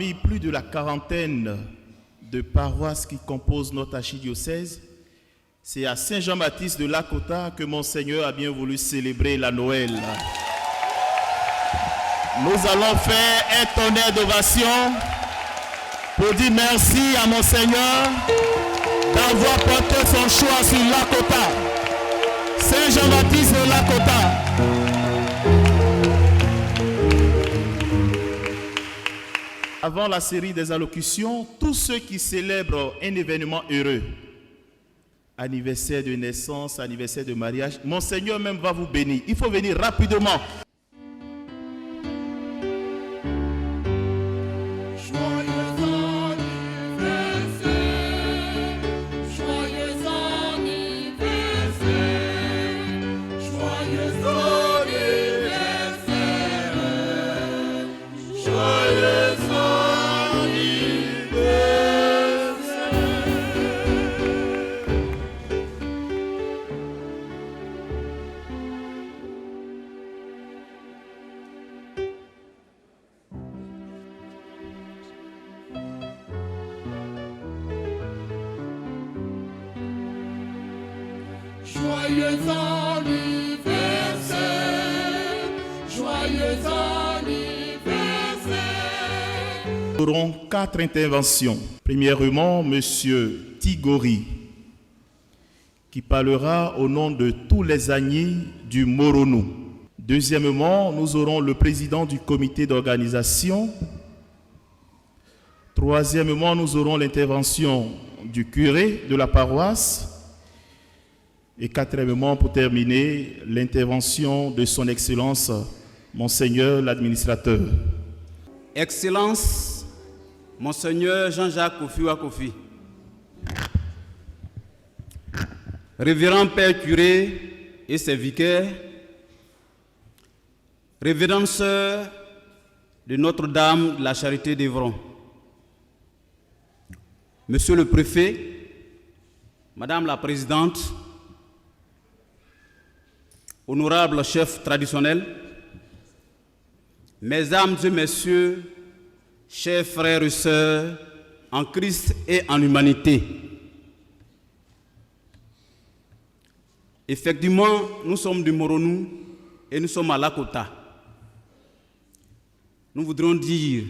parmi plus de la quarantaine de paroisses qui composent notre archidiocèse, c'est à Saint-Jean-Baptiste de Lakota que Monseigneur a bien voulu célébrer la Noël. Nous allons faire un tonnerre d'ovation pour dire merci à Monseigneur d'avoir porté son choix sur Lakota. Saint-Jean-Baptiste de Lakota. Avant la série des allocutions, tous ceux qui célèbrent un événement heureux, anniversaire de naissance, anniversaire de mariage, Monseigneur même va vous bénir. Il faut venir rapidement. Joyeux anniversaire, joyeux anniversaire. Nous aurons 4 interventions. Premièrement, Monsieur Tigori, qui parlera au nom de tous les Agnis du Moronou. Deuxièmement, nous aurons le président du comité d'organisation. Troisièmement, nous aurons l'intervention du curé de la paroisse. Et quatrièmement, pour terminer, l'intervention de son Excellence, Monseigneur l'administrateur. Excellence, Monseigneur Jean-Jacques Kofi, Révérend Père curé et ses vicaires, Révérende Sœur de Notre-Dame de la Charité d'Évron, Monsieur le Préfet, Madame la Présidente, honorable chef traditionnel, mesdames et messieurs, chers frères et sœurs en Christ et en humanité. Effectivement, nous sommes du Moronou et nous sommes à Lakota. Nous voudrions dire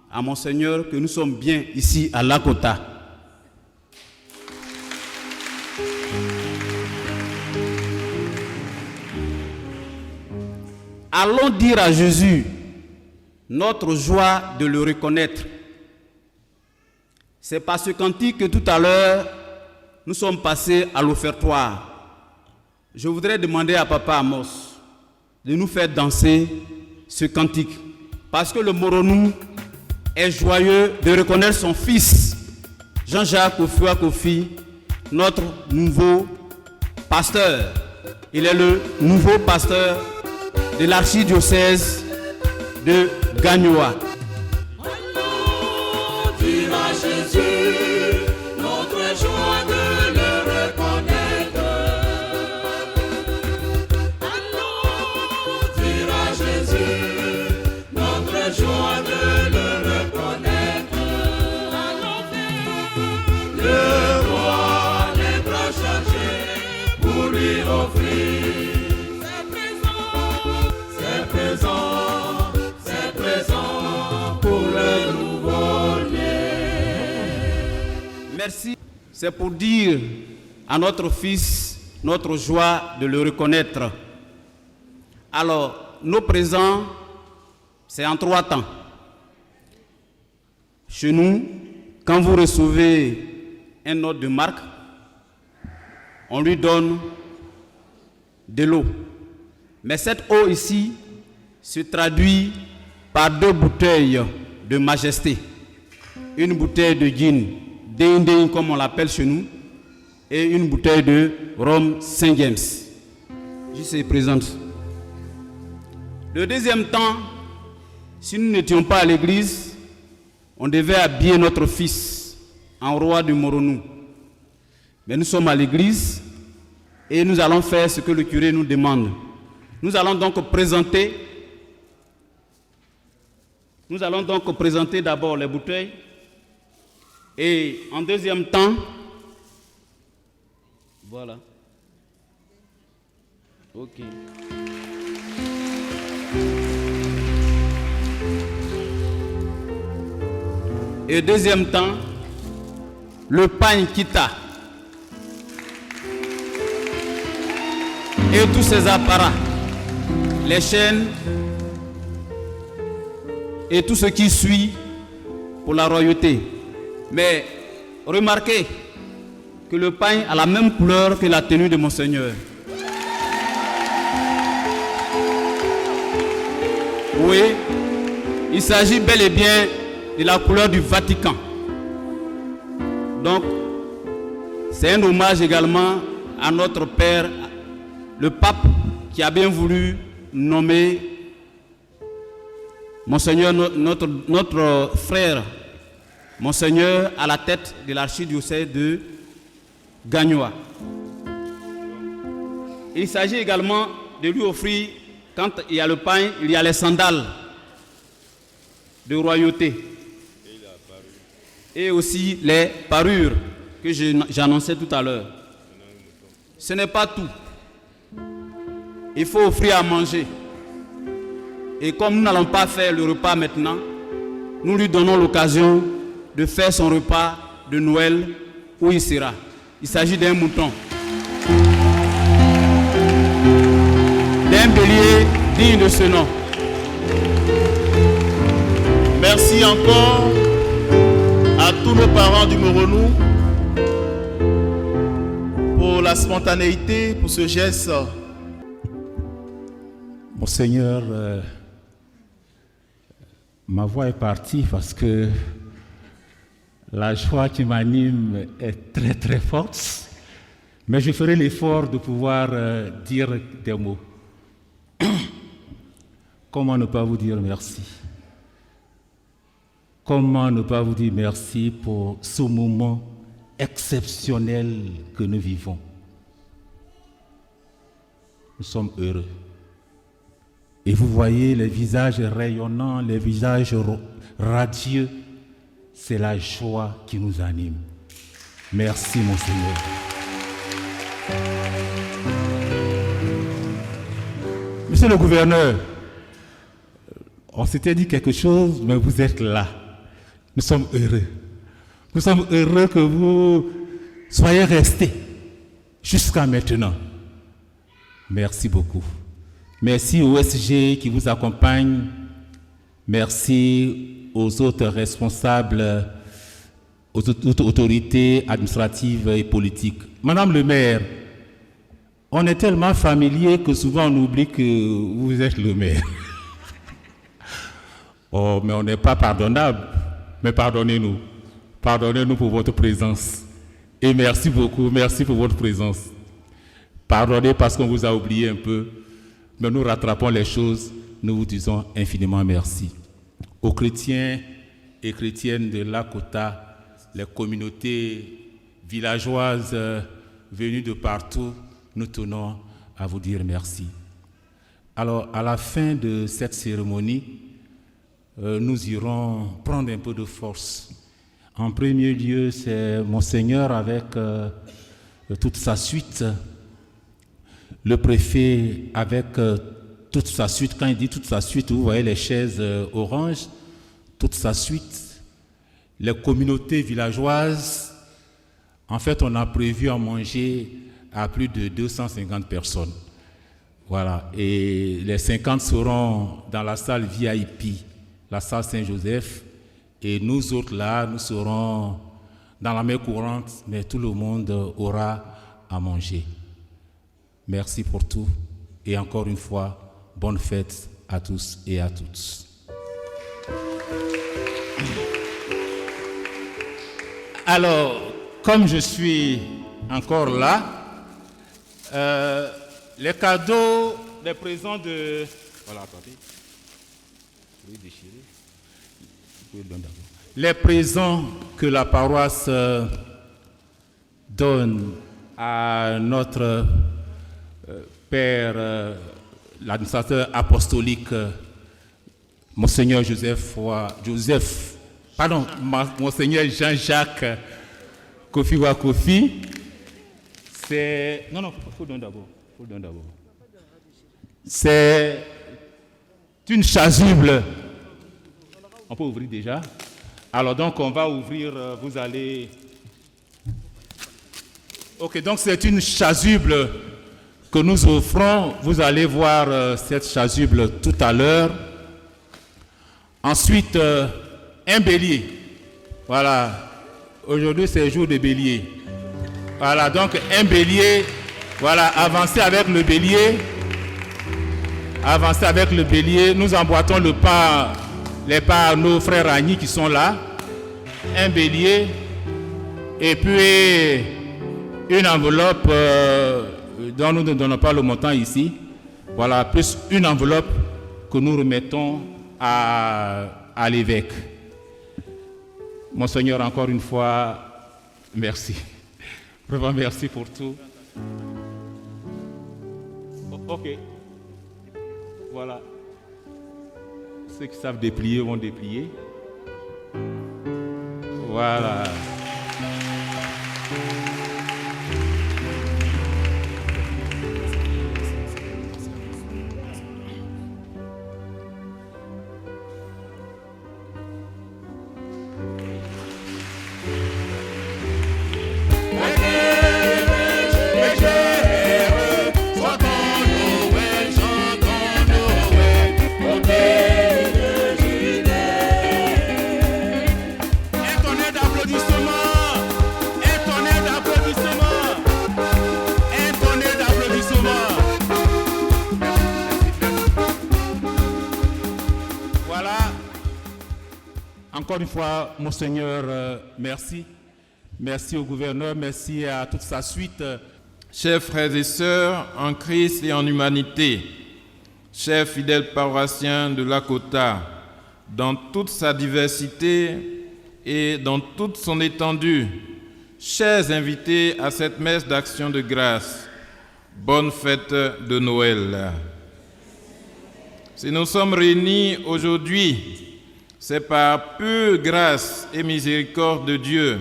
à Monseigneur que nous sommes bien ici à Lakota. Allons dire à Jésus notre joie de le reconnaître. C'est par ce cantique que tout à l'heure, nous sommes passés à l'offertoire. Je voudrais demander à Papa Amos de nous faire danser ce cantique. Parce que le Moronou est joyeux de reconnaître son fils, Jean-Jacques Kofi, notre nouveau pasteur. Il est le nouveau pasteur de l'archidiocèse de Gagnoa. Allons dire à Jésus notre joie de le reconnaître. Allons dire à Jésus notre joie de le reconnaître. Allons faire le roi les bras chargés pour lui offrir. C'est présent pour le nouveau-né. Merci. C'est pour dire à notre fils notre joie de le reconnaître. Alors, nos présents, c'est en 3 temps. Chez nous, quand vous recevez un note de marque, on lui donne de l'eau. Mais cette eau ici se traduit par 2 bouteilles de majesté. Une bouteille de gin, Dindin comme on l'appelle chez nous, et une bouteille de rhum Saint James. Je suis présente. Le deuxième temps, si nous n'étions pas à l'église, on devait habiller notre fils en roi du Moronou. Mais nous sommes à l'église et nous allons faire ce que le curé nous demande. Nous allons donc présenter Nous allons donc présenter d'abord les bouteilles et en deuxième temps, voilà. Ok. Et deuxième temps, le pain kita et tous ces apparats, les chaînes et tout ce qui suit pour la royauté. Mais remarquez que le pain a la même couleur que la tenue de Monseigneur. Oui, il s'agit bel et bien de la couleur du Vatican. Donc, c'est un hommage également à notre Père, le pape, qui a bien voulu nommer Monseigneur, notre frère, Monseigneur, à la tête de l'archidiocèse de Gagnoa. Il s'agit également de lui offrir, quand il y a le pain, il y a les sandales de royauté. Et aussi les parures que j'annonçais tout à l'heure. Ce n'est pas tout. Il faut offrir à manger. Et comme nous n'allons pas faire le repas maintenant, nous lui donnons l'occasion de faire son repas de Noël où il sera. Il s'agit d'un mouton, d'un bélier digne de ce nom. Merci encore à tous nos parents du Moronou pour la spontanéité, pour ce geste. Monseigneur, ma voix est partie parce que la joie qui m'anime est très très forte, mais je ferai l'effort de pouvoir dire des mots. Comment ne pas vous dire merci? Comment ne pas vous dire merci pour ce moment exceptionnel que nous vivons? Nous sommes heureux. Et vous voyez les visages rayonnants, les visages radieux. C'est la joie qui nous anime. Merci, Monseigneur. Monsieur le gouverneur, on s'était dit quelque chose, mais vous êtes là. Nous sommes heureux. Nous sommes heureux que vous soyez restés jusqu'à maintenant. Merci beaucoup. Merci au SG qui vous accompagne. Merci aux autres responsables, aux autorités administratives et politiques. Madame le maire, on est tellement familier que souvent on oublie que vous êtes le maire. Oh, mais on n'est pas pardonnable. Mais pardonnez-nous. Pardonnez-nous pour votre présence. Et merci beaucoup, merci pour votre présence. Pardonnez parce qu'on vous a oublié un peu. Mais nous rattrapons les choses, nous vous disons infiniment merci. Aux chrétiens et chrétiennes de Lakota, les communautés villageoises venues de partout, nous tenons à vous dire merci. Alors, à la fin de cette cérémonie, nous irons prendre un peu de force. En premier lieu, c'est Monseigneur avec toute sa suite. Le préfet avec toute sa suite. Quand il dit toute sa suite, vous voyez les chaises oranges, toute sa suite. Les communautés villageoises, en fait, on a prévu à manger à plus de 250 personnes. Voilà. Et les 50 seront dans la salle VIP, la salle Saint-Joseph. Et nous autres, là, nous serons dans la mer courante, mais tout le monde aura à manger. Merci pour tout et encore une fois, bonne fête à tous et à toutes. Alors, comme je suis encore là, les cadeaux, les présents de... Voilà, attendez. Je vais déchirer. Les présents que la paroisse donne à notre Père, l'administrateur apostolique Monseigneur Monseigneur Jean-Jacques Kofi Wakofi. C'est... Non, faut le donner d'abord. C'est une chasuble. On peut ouvrir déjà. Alors donc on va ouvrir, vous allez... Ok, donc c'est une chasuble que nous offrons. Vous allez voir cette chasuble tout à l'heure. Ensuite, un bélier. Voilà. Aujourd'hui, c'est le jour de bélier. Voilà, donc un bélier. Voilà, avancez avec le bélier. Avancez avec le bélier. Nous emboîtons les pas à nos frères Agni qui sont là. Un bélier. Et puis, une enveloppe dont nous ne donnons pas le montant ici. Voilà, plus une enveloppe que nous remettons à l'évêque. Monseigneur, encore une fois, merci. Vraiment, merci pour tout. Ok. Voilà. Ceux qui savent déplier vont déplier. Voilà. Encore une fois, Monseigneur, merci. Merci au gouverneur, merci à toute sa suite. Chers frères et sœurs, en Christ et en humanité, chers fidèles paroissiens de Lakota, dans toute sa diversité et dans toute son étendue, chers invités à cette messe d'action de grâce, bonne fête de Noël. Si nous sommes réunis aujourd'hui, c'est par pure grâce et miséricorde de Dieu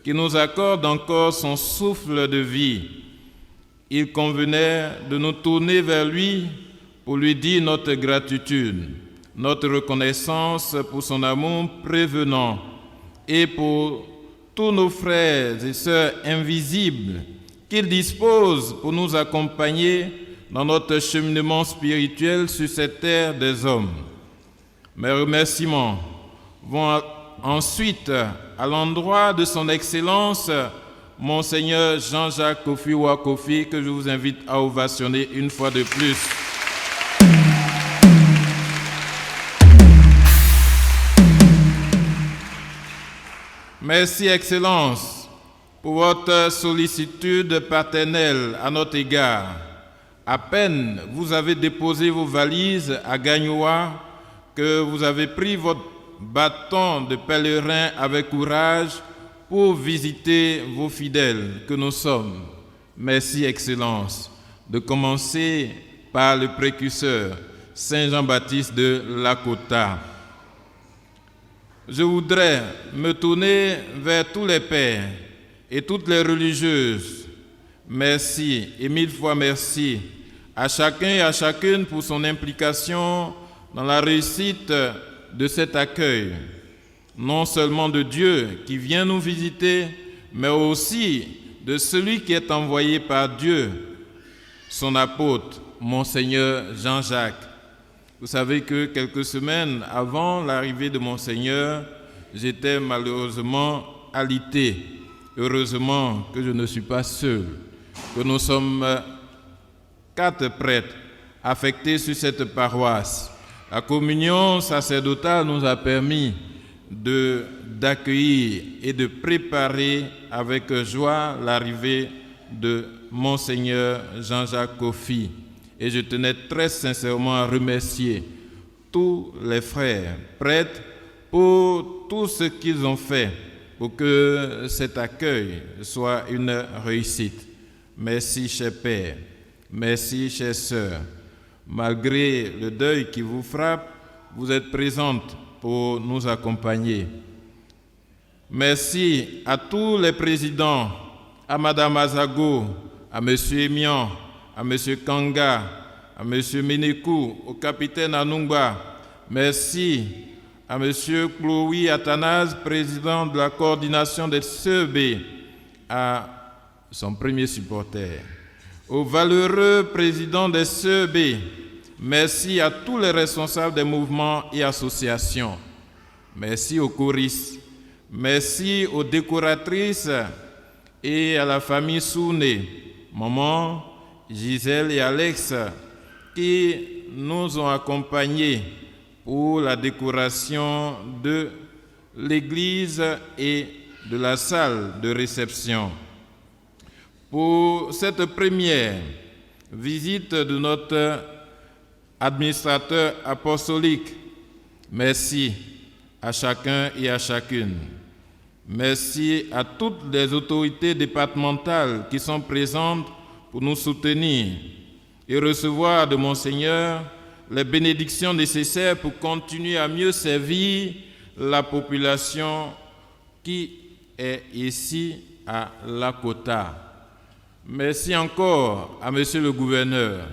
qui nous accorde encore son souffle de vie. Il convenait de nous tourner vers lui pour lui dire notre gratitude, notre reconnaissance pour son amour prévenant et pour tous nos frères et sœurs invisibles qu'il dispose pour nous accompagner dans notre cheminement spirituel sur cette terre des hommes. Mes remerciements vont ensuite à l'endroit de son Excellence, Monseigneur Jean-Jacques Kofi Wakofi, que je vous invite à ovationner une fois de plus. Merci, Excellence, pour votre sollicitude paternelle à notre égard. À peine vous avez déposé vos valises à Gagnoa, que vous avez pris votre bâton de pèlerin avec courage pour visiter vos fidèles que nous sommes. Merci, Excellence, de commencer par le précurseur, Saint Jean-Baptiste de Lakota. Je voudrais me tourner vers tous les pères et toutes les religieuses. Merci et mille fois merci à chacun et à chacune pour son implication dans la réussite de cet accueil, non seulement de Dieu qui vient nous visiter, mais aussi de celui qui est envoyé par Dieu, son apôtre, Monseigneur Jean-Jacques. Vous savez que quelques semaines avant l'arrivée de Monseigneur, j'étais malheureusement alité. Heureusement que je ne suis pas seul, que nous sommes 4 prêtres affectés sur cette paroisse. La communion sacerdotale nous a permis d'accueillir et de préparer avec joie l'arrivée de Monseigneur Jean-Jacques Kofi. Et je tenais très sincèrement à remercier tous les frères prêtres pour tout ce qu'ils ont fait pour que cet accueil soit une réussite. Merci, chers pères. Merci, chères sœurs. Malgré le deuil qui vous frappe, vous êtes présente pour nous accompagner. Merci à tous les présidents, à Madame Azago, à Monsieur Emian, à Monsieur Kanga, à Monsieur Menekou, au capitaine Anungba. Merci à Monsieur Chloé Athanase, président de la coordination des CEB, à son premier supporter. Au valeureux président des CEB, merci à tous les responsables des mouvements et associations. Merci aux choristes. Merci aux décoratrices et à la famille Souné, Maman, Gisèle et Alex, qui nous ont accompagnés pour la décoration de l'église et de la salle de réception. Pour cette première visite de notre administrateur apostolique, merci à chacun et à chacune. Merci à toutes les autorités départementales qui sont présentes pour nous soutenir et recevoir de Monseigneur les bénédictions nécessaires pour continuer à mieux servir la population qui est ici à Lakota. Merci encore à Monsieur le gouverneur.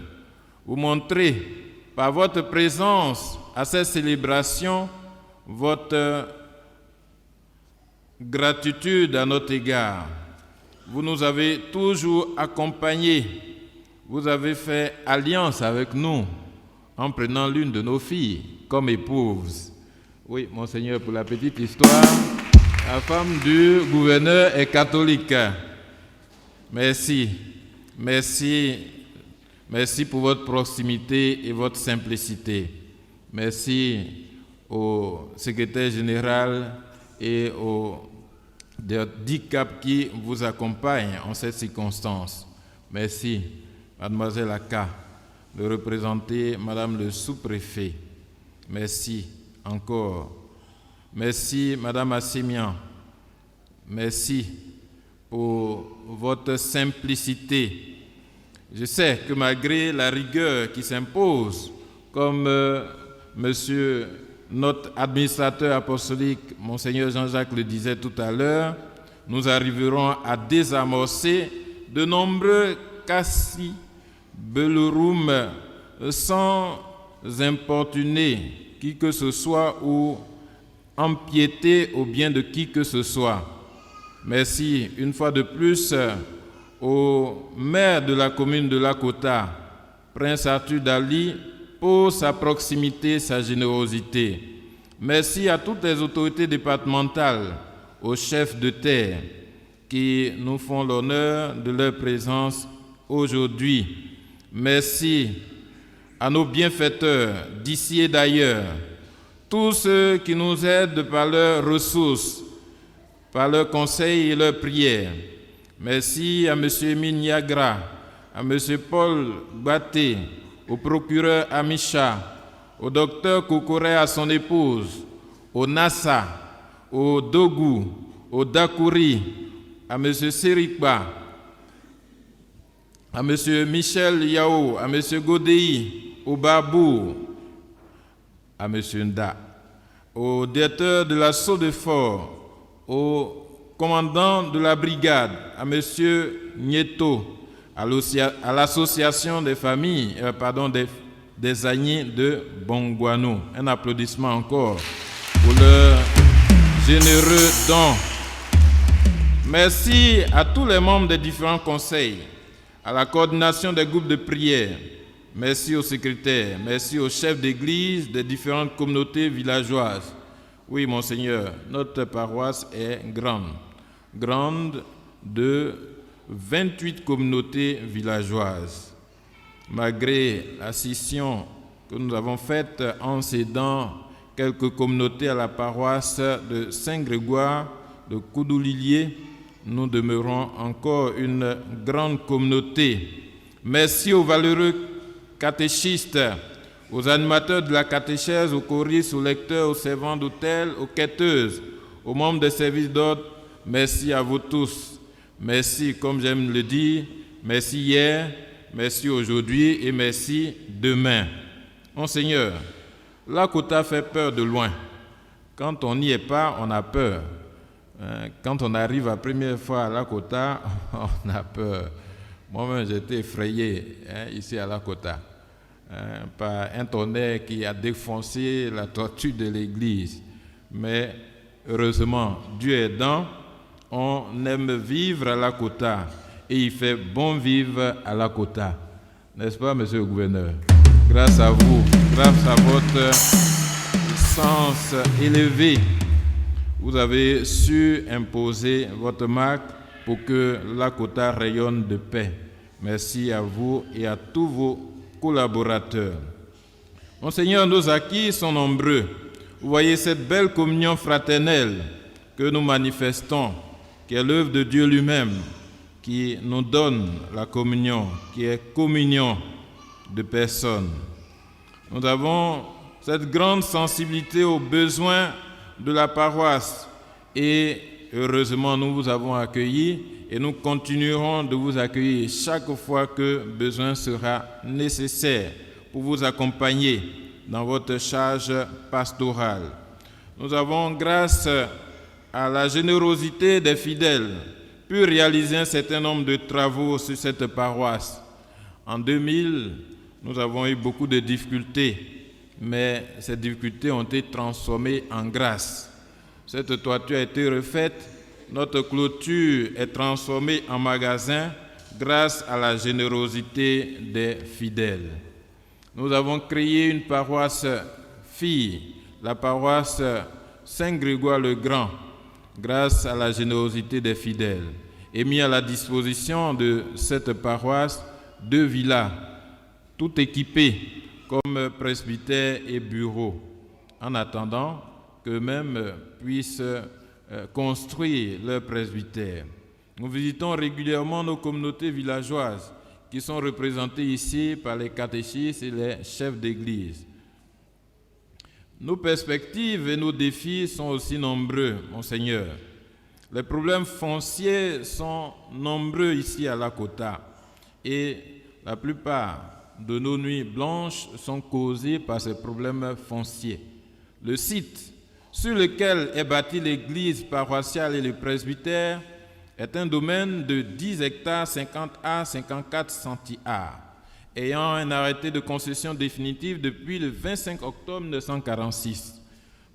Vous montrez par votre présence à cette célébration votre gratitude à notre égard. Vous nous avez toujours accompagnés. Vous avez fait alliance avec nous en prenant l'une de nos filles comme épouse. Oui, Monseigneur, pour la petite histoire, la femme du gouverneur est catholique. Merci. Merci. Merci pour votre proximité et votre simplicité. Merci au secrétaire général et aux 10 CAP qui vous accompagnent en cette circonstance. Merci, Mademoiselle Aka, de représenter Madame le sous-préfet. Merci encore. Merci, Madame Assemian. Merci pour votre simplicité. Je sais que malgré la rigueur qui s'impose, comme Monsieur notre administrateur apostolique, Monseigneur Jean-Jacques le disait tout à l'heure, nous arriverons à désamorcer de nombreux cassis belorum sans importuner qui que ce soit ou empiéter au bien de qui que ce soit. Merci une fois de plus au maire de la commune de Lakota, Prince Arthur Dali, pour sa proximité, sa générosité. Merci à toutes les autorités départementales, aux chefs de terre qui nous font l'honneur de leur présence aujourd'hui. Merci à nos bienfaiteurs d'ici et d'ailleurs, tous ceux qui nous aident par leurs ressources, par leurs conseils et leurs prières. Merci à M. Emile Niagra, à M. Paul Baté, au procureur Amisha, au docteur Kokore à son épouse, au Nassa, au Dogu, au Dakuri, à M. Serikba, à M. Michel Yao, à M. Godei, au Babou, à M. Nda, au directeur de l'assaut de fort, au commandant de la brigade, à M. Nieto, à l'association des familles, des Agniers de Bongouano. Un applaudissement encore pour leur généreux don. Merci à tous les membres des différents conseils, à la coordination des groupes de prière. Merci aux secrétaires, merci aux chefs d'église des différentes communautés villageoises. Oui, Monseigneur, notre paroisse est grande de 28 communautés villageoises. Malgré la scission que nous avons faite en cédant quelques communautés à la paroisse de Saint-Grégoire de Koudoulilié, nous demeurons encore une grande communauté. Merci aux valeureux catéchistes, aux animateurs de la catéchèse, aux choristes, aux lecteurs, aux servants d'hôtel, aux quêteuses, aux membres des services d'ordre. Merci à vous tous. Merci, comme j'aime le dire, merci hier, merci aujourd'hui et merci demain. Monseigneur, Lakota fait peur de loin. Quand on n'y est pas, on a peur. Quand on arrive la première fois à Lakota, on a peur. Moi-même, j'étais effrayé ici à Lakota par un tonnerre qui a défoncé la toiture de l'église. Mais heureusement, Dieu aidant, on aime vivre à Lakota et il fait bon vivre à Lakota. N'est-ce pas, monsieur le gouverneur? Grâce à vous, grâce à votre sens élevé, vous avez su imposer votre marque pour que Lakota rayonne de paix. Merci à vous et à tous vos collaborateurs. Monseigneur, nos acquis sont nombreux. Vous voyez cette belle communion fraternelle que nous manifestons, qui est l'œuvre de Dieu lui-même, qui nous donne la communion, qui est communion de personnes. Nous avons cette grande sensibilité aux besoins de la paroisse et heureusement nous vous avons accueillis et nous continuerons de vous accueillir chaque fois que besoin sera nécessaire pour vous accompagner dans votre charge pastorale. Nous avons, grâce à la générosité des fidèles, pu réaliser un certain nombre de travaux sur cette paroisse. En 2000, nous avons eu beaucoup de difficultés, mais ces difficultés ont été transformées en grâce. Cette toiture a été refaite, notre clôture est transformée en magasin grâce à la générosité des fidèles. Nous avons créé une paroisse fille, la paroisse Saint-Grégoire-le-Grand, grâce à la générosité des fidèles, et mis à la disposition de cette paroisse 2 villas, toutes équipées comme presbytère et bureau, en attendant qu'eux-mêmes puissent construire leur presbytère. Nous visitons régulièrement nos communautés villageoises qui sont représentées ici par les catéchistes et les chefs d'église. Nos perspectives et nos défis sont aussi nombreux, Monseigneur. Les problèmes fonciers sont nombreux ici à Lakota et la plupart de nos nuits blanches sont causées par ces problèmes fonciers. Le site sur lequel est bâtie l'église paroissiale et le presbytère est un domaine de 10 hectares 50 A 54 centi-A, ayant un arrêté de concession définitive depuis le 25 octobre 1946.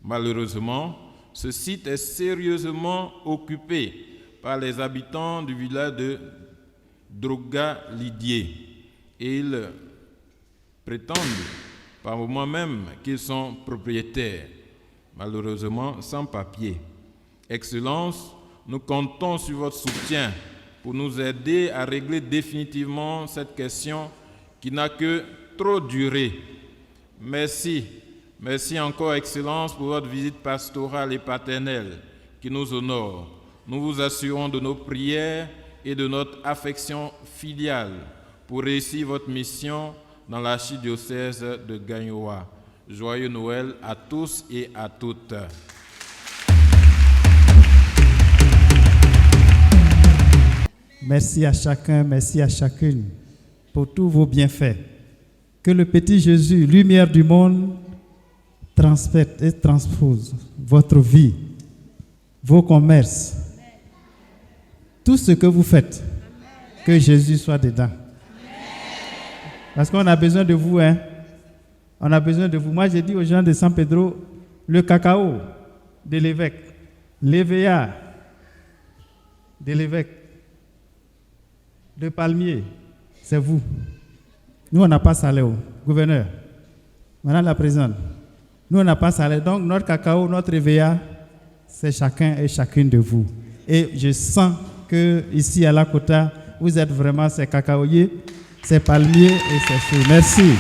Malheureusement, ce site est sérieusement occupé par les habitants du village de Droga-Lidier et ils prétendent par moment même qu'ils sont propriétaires, malheureusement sans papier. Excellence, nous comptons sur votre soutien pour nous aider à régler définitivement cette question qui n'a que trop duré. Merci. Merci encore, Excellence, pour votre visite pastorale et paternelle qui nous honore. Nous vous assurons de nos prières et de notre affection filiale pour réussir votre mission dans l'archidiocèse de Gagnoa. Joyeux Noël à tous et à toutes. Merci à chacun, merci à chacune pour tous vos bienfaits. Que le petit Jésus, lumière du monde, transmette et transpose votre vie, vos commerces, tout ce que vous faites, que Jésus soit dedans. Parce qu'on a besoin de vous, hein. On a besoin de vous. Moi, j'ai dit aux gens de San Pedro, le cacao de l'évêque, l'EVA de l'évêque, de palmier, c'est vous. Nous, on n'a pas salaire, gouverneur. Madame la présidente, nous, on n'a pas salaire. Donc, notre cacao, notre EVA, c'est chacun et chacune de vous. Et je sens que ici à Lakota, vous êtes vraiment ces cacaoyers, ces palmiers et ces fruits. Merci.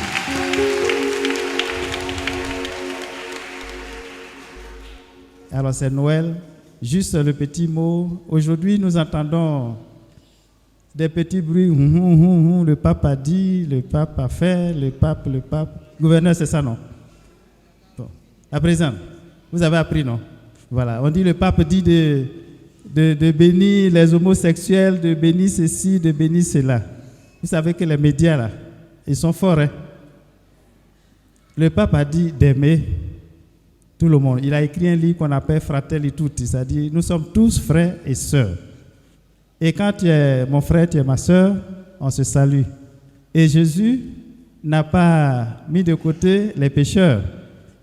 Alors, c'est Noël. Juste le petit mot. Aujourd'hui, nous entendons des petits bruits. Le pape a dit, le pape a fait, le pape. Gouverneur, c'est ça, non? Bon. À présent, vous avez appris, non? Voilà. On dit, le pape dit de bénir les homosexuels, de bénir ceci, de bénir cela. Vous savez que les médias, là, ils sont forts, hein? le pape a dit d'aimer tout le monde. Il a écrit un livre qu'on appelle Fratelli Tutti, c'est-à-dire nous sommes tous frères et sœurs. Et quand tu es mon frère, tu es ma sœur, on se salue. Et Jésus n'a pas mis de côté les pécheurs.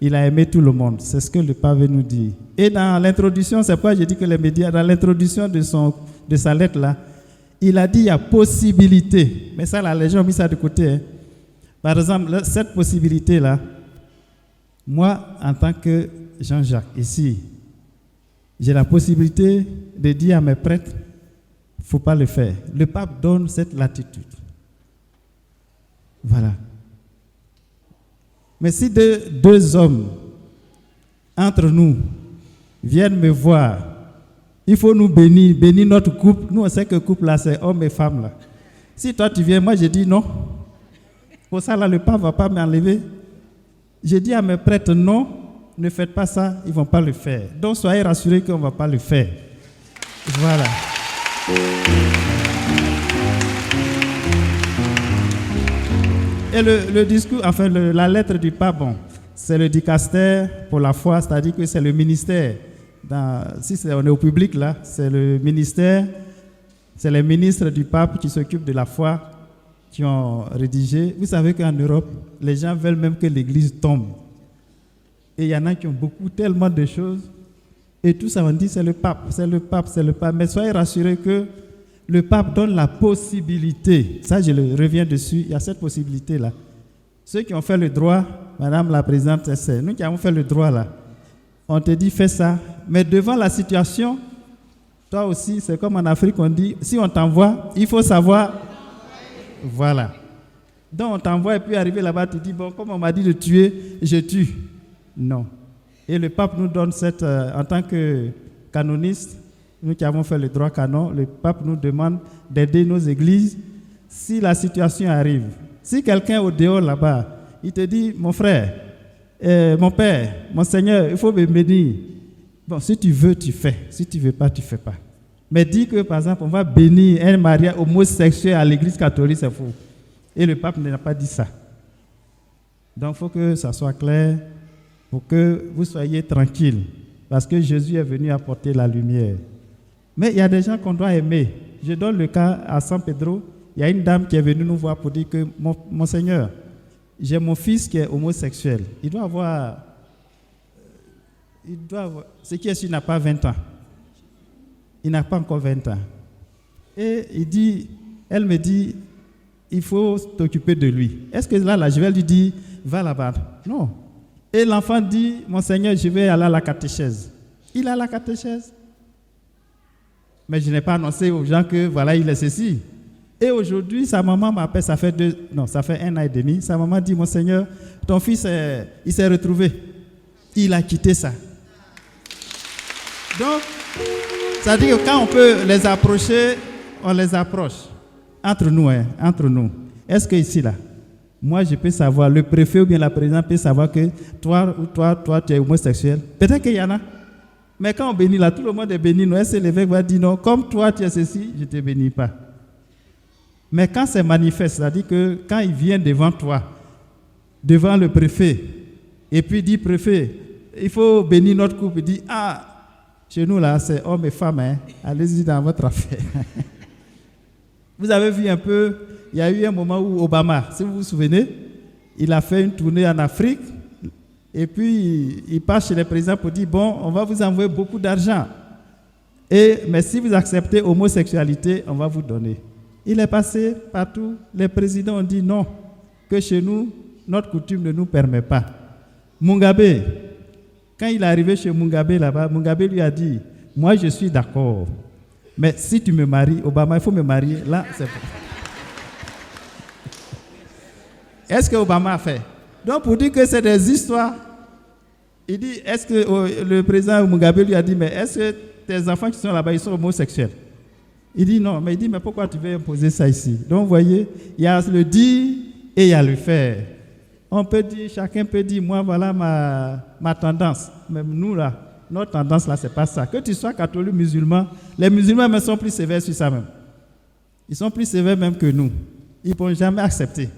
Il a aimé tout le monde. C'est ce que le pape nous dit. Et dans l'introduction, c'est pourquoi je dis que les médias, dans l'introduction de sa lettre là, il a dit il y a possibilité. Mais ça, les gens ont mis ça de côté. Hein. Par exemple, cette possibilité-là, moi, en tant que Jean-Jacques, ici, j'ai la possibilité de dire à mes prêtres, il ne faut pas le faire. Le pape donne cette latitude. Voilà. Mais si deux hommes entre nous viennent me voir, il faut nous bénir notre couple. Nous, on sait que le couple là, c'est homme et femme là. Si toi tu viens, moi je dis non. Pour ça là, le pape ne va pas m'enlever. Je dis à mes prêtres non, ne faites pas ça, ils ne vont pas le faire. Donc soyez rassurés qu'on ne va pas le faire. Voilà. Et le discours, enfin la lettre du pape, bon, c'est le dicaster pour la foi, c'est-à-dire que c'est le ministère. Si on est au public là, c'est le ministère, c'est les ministres du pape qui s'occupent de la foi qui ont rédigé. Vous savez qu'en Europe, les gens veulent même que l'Église tombe. Et il y en a qui ont tellement de choses. Et tout ça, on dit c'est le pape, c'est le pape, c'est le pape. Mais soyez rassurés que le pape donne la possibilité. Ça, je reviens dessus. Il y a cette possibilité-là. Ceux qui ont fait le droit, Madame la Présidente, c'est nous qui avons fait le droit là. On te dit fais ça. Mais devant la situation, toi aussi, c'est comme en Afrique, on dit, si on t'envoie, il faut savoir. Voilà. Donc on t'envoie et puis arrivé là-bas, tu dis, bon, comme on m'a dit de tuer, je tue. Non. Et le pape nous donne cette, en tant que canoniste, nous qui avons fait le droit canon, le pape nous demande d'aider nos églises si la situation arrive. Si quelqu'un au dehors là-bas, il te dit, mon frère, mon père, mon Seigneur, il faut me bénir. Bon, si tu veux, tu fais. Si tu ne veux pas, tu ne fais pas. Mais dis que, par exemple, on va bénir un mariage homosexuel à l'église catholique, c'est faux. Et le pape n'a pas dit ça. Donc, il faut que ça soit clair pour que vous soyez tranquilles. Parce que Jésus est venu apporter la lumière. Mais il y a des gens qu'on doit aimer. Je donne le cas à San Pedro. Il y a une dame qui est venue nous voir pour dire que, mon Seigneur, j'ai mon fils qui est homosexuel. Il doit avoir ce qui est sûr, il n'a pas 20 ans. Il n'a pas encore 20 ans. Et elle me dit, il faut t'occuper de lui. Est-ce que là, je vais lui dire, va là-bas? Non. Et l'enfant dit, mon Seigneur, je vais aller à la catéchèse. Il a la catéchèse. Mais je n'ai pas annoncé aux gens que voilà, il est ceci. Et aujourd'hui, sa maman m'appelle, ça fait 1 an et demi. Sa maman dit, mon Seigneur, ton fils, il s'est retrouvé. Il a quitté ça. Donc, ça veut dire que quand on peut les approcher, on les approche. Entre nous, hein, entre nous. Est-ce que ici, là, moi, je peux savoir, le préfet ou bien la présidente peut savoir que toi, tu es homosexuel. Peut-être qu'il y en a. Mais quand on bénit là, tout le monde est béni. Nous, est-ce que l'évêque va dire non, comme toi, tu es ceci, je ne te bénis pas. Mais quand c'est manifeste, c'est-à-dire que quand il vient devant toi, devant le préfet, et puis il dit, préfet, il faut bénir notre couple, il dit, chez nous là, c'est homme et femme, hein. Allez-y dans votre affaire. Vous avez vu un peu, il y a eu un moment où Obama, si vous vous souvenez, il a fait une tournée en Afrique, et puis il passe chez les présidents pour dire, bon, on va vous envoyer beaucoup d'argent, mais si vous acceptez l'homosexualité, on va vous donner. Il est passé partout, les présidents ont dit non, que chez nous, notre coutume ne nous permet pas. Mugabe, quand il est arrivé chez Mugabe là-bas, Mugabe lui a dit, moi je suis d'accord, mais si tu me maries, Obama, il faut me marier, là c'est bon. Est-ce que Obama a fait? Donc pour dire que c'est des histoires, il dit, est-ce que le président Mugabe lui a dit, mais est-ce que tes enfants qui sont là-bas, ils sont homosexuels? Il dit non, mais il dit, mais pourquoi tu veux imposer ça ici? Donc vous voyez, il y a le dire et il y a le faire. On peut dire, chacun peut dire, moi voilà ma tendance. Même nous là, notre tendance là, c'est pas ça. Que tu sois catholique, musulman, les musulmans même sont plus sévères sur ça même. Ils sont plus sévères même que nous. Ils ne vont jamais accepter.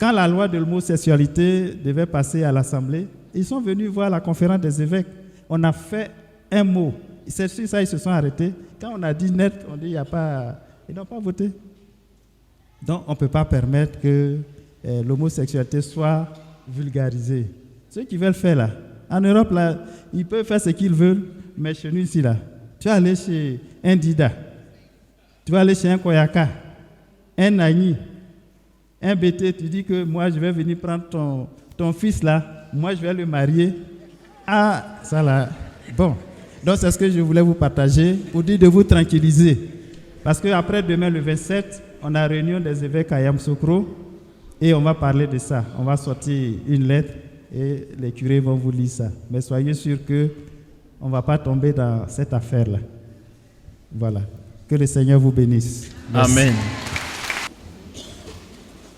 Quand la loi de l'homosexualité devait passer à l'Assemblée, ils sont venus voir la conférence des évêques. On a fait un mot. C'est sur ça ils se sont arrêtés. Quand on a dit net, on dit il n'y a pas... Ils n'ont pas voté. Donc on ne peut pas permettre que l'homosexualité soit vulgarisée. Ceux qui veulent faire là, en Europe, là, ils peuvent faire ce qu'ils veulent, mais chez nous ici, là, tu vas aller chez un Dida, tu vas aller chez un Koyaka, un Nani, un BT, tu dis que moi je vais venir prendre ton fils là, moi je vais le marier. Ah, ça là, bon. Donc c'est ce que je voulais vous partager pour dire de vous tranquilliser. Parce qu'après demain le 27, on a réunion des évêques à Yamoussoukro et on va parler de ça. On va sortir une lettre et les curés vont vous lire ça. Mais soyez sûrs qu'on ne va pas tomber dans cette affaire-là. Voilà. Que le Seigneur vous bénisse. Merci. Amen.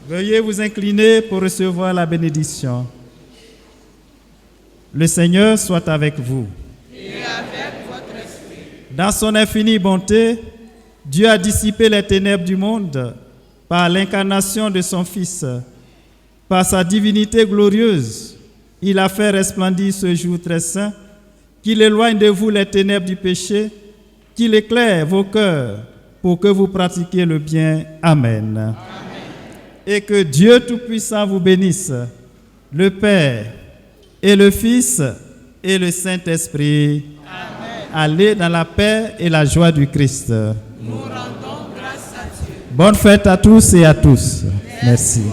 Veuillez vous incliner pour recevoir la bénédiction. Le Seigneur soit avec vous. Et avec votre esprit. Dans son infinie bonté, Dieu a dissipé les ténèbres du monde par l'incarnation de son Fils. Par sa divinité glorieuse, il a fait resplendir ce jour très saint, qu'il éloigne de vous les ténèbres du péché, qu'il éclaire vos cœurs pour que vous pratiquiez le bien. Amen. Amen. Et que Dieu Tout-Puissant vous bénisse, le Père et le Fils et le Saint-Esprit. Amen. Allez dans la paix et la joie du Christ. Nous rendons grâce à Dieu. Bonne fête à tous et à tous. Merci.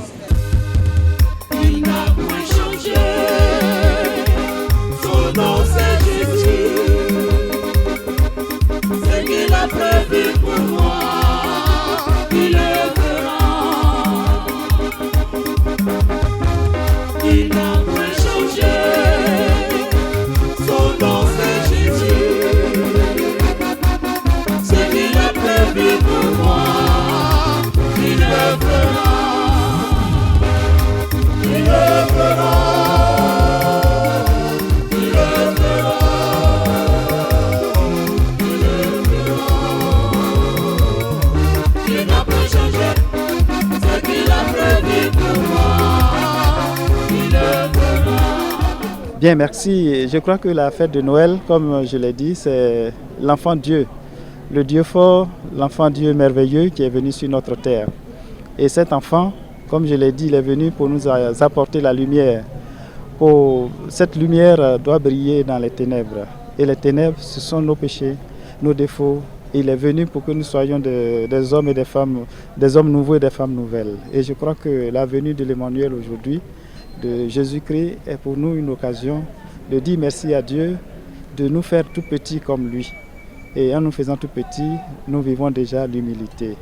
Il n'a point changé, son nom c'est Jésus. Ce qu'il a prévu pour moi, il le fera. Il n'a point changé, son nom c'est Jésus. Ce qu'il a prévu pour moi, il le fera. Il le fera, il le fera, il le fera. Il n'a pas changé ce qu'il a prévu pour moi, il le fera. Bien, merci. Je crois que la fête de Noël, comme je l'ai dit, c'est l'enfant Dieu, le Dieu fort, l'enfant Dieu merveilleux qui est venu sur notre terre. Et cet enfant, comme je l'ai dit, il est venu pour nous apporter la lumière. Cette lumière doit briller dans les ténèbres. Et les ténèbres, ce sont nos péchés, nos défauts. Il est venu pour que nous soyons des hommes et des femmes, des hommes nouveaux et des femmes nouvelles. Et je crois que la venue de l'Emmanuel aujourd'hui, de Jésus-Christ, est pour nous une occasion de dire merci à Dieu, de nous faire tout petits comme lui. Et en nous faisant tout petits, nous vivons déjà l'humilité.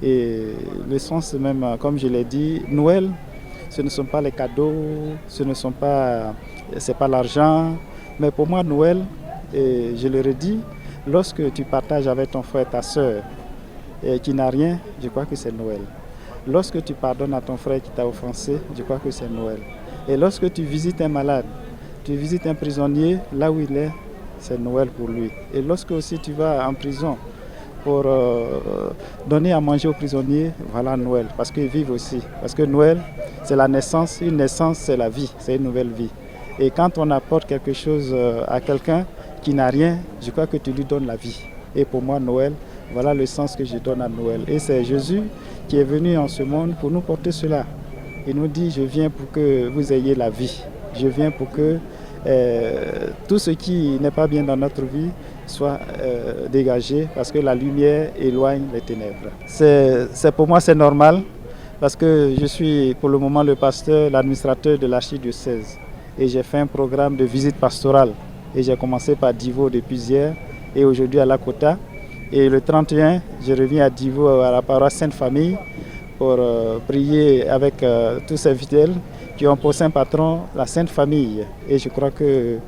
Et le sens même, comme je l'ai dit, Noël, ce ne sont pas les cadeaux, c'est pas l'argent. Mais pour moi, Noël, et je le redis, lorsque tu partages avec ton frère, ta soeur, et qui n'a rien, je crois que c'est Noël. Lorsque tu pardonnes à ton frère qui t'a offensé, je crois que c'est Noël. Et lorsque tu visites un malade, tu visites un prisonnier, là où il est, c'est Noël pour lui. Et lorsque aussi tu vas en prison, pour donner à manger aux prisonniers, voilà Noël, parce qu'ils vivent aussi. Parce que Noël, c'est la naissance, une naissance, c'est la vie, c'est une nouvelle vie. Et quand on apporte quelque chose à quelqu'un qui n'a rien, je crois que tu lui donnes la vie. Et pour moi, Noël, voilà le sens que je donne à Noël. Et c'est Jésus qui est venu en ce monde pour nous porter cela. Il nous dit, je viens pour que vous ayez la vie. Je viens pour que tout ce qui n'est pas bien dans notre vie soit dégagé, parce que la lumière éloigne les ténèbres. Pour moi, c'est normal, parce que je suis pour le moment le pasteur, l'administrateur de l'archidiocèse. Et j'ai fait un programme de visite pastorale. Et j'ai commencé par Divo depuis hier et aujourd'hui à Lakota. Et le 31, je reviens à Divo, à la paroisse Sainte-Famille, pour prier avec tous ces fidèles qui ont pour saint patron la Sainte Famille. Et je crois que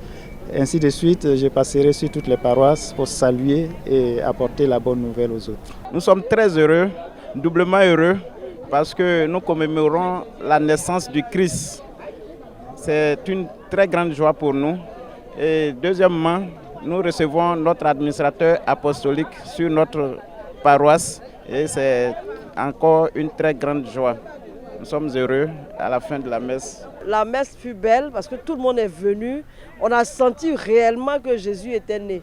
ainsi de suite, je passerai sur toutes les paroisses pour saluer et apporter la bonne nouvelle aux autres. Nous sommes très heureux, doublement heureux, parce que nous commémorons la naissance du Christ. C'est une très grande joie pour nous. Et deuxièmement, nous recevons notre administrateur apostolique sur notre paroisse et c'est encore une très grande joie. Nous sommes heureux à la fin de la messe. La messe fut belle parce que tout le monde est venu. On a senti réellement que Jésus était né.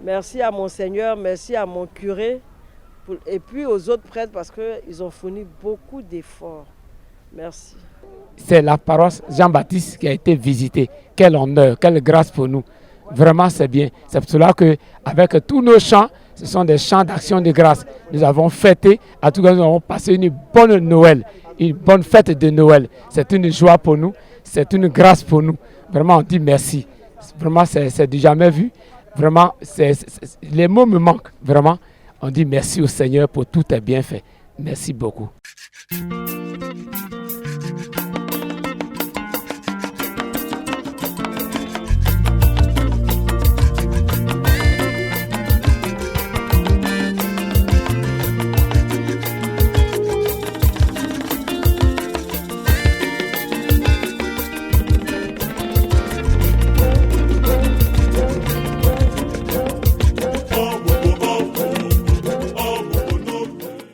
Merci à mon Seigneur, merci à mon curé et puis aux autres prêtres parce qu'ils ont fourni beaucoup d'efforts. Merci. C'est la paroisse Jean-Baptiste qui a été visitée. Quel honneur, quelle grâce pour nous. Vraiment, c'est bien. C'est pour cela qu'avec tous nos chants, ce sont des chants d'action de grâce. Nous avons fêté, à tout cas, nous avons passé une bonne Noël, une bonne fête de Noël. C'est une joie pour nous, c'est une grâce pour nous. Vraiment, on dit merci. Vraiment, c'est du jamais vu. Vraiment, les mots me manquent. Vraiment, on dit merci au Seigneur pour tout tes bienfaits. Merci beaucoup.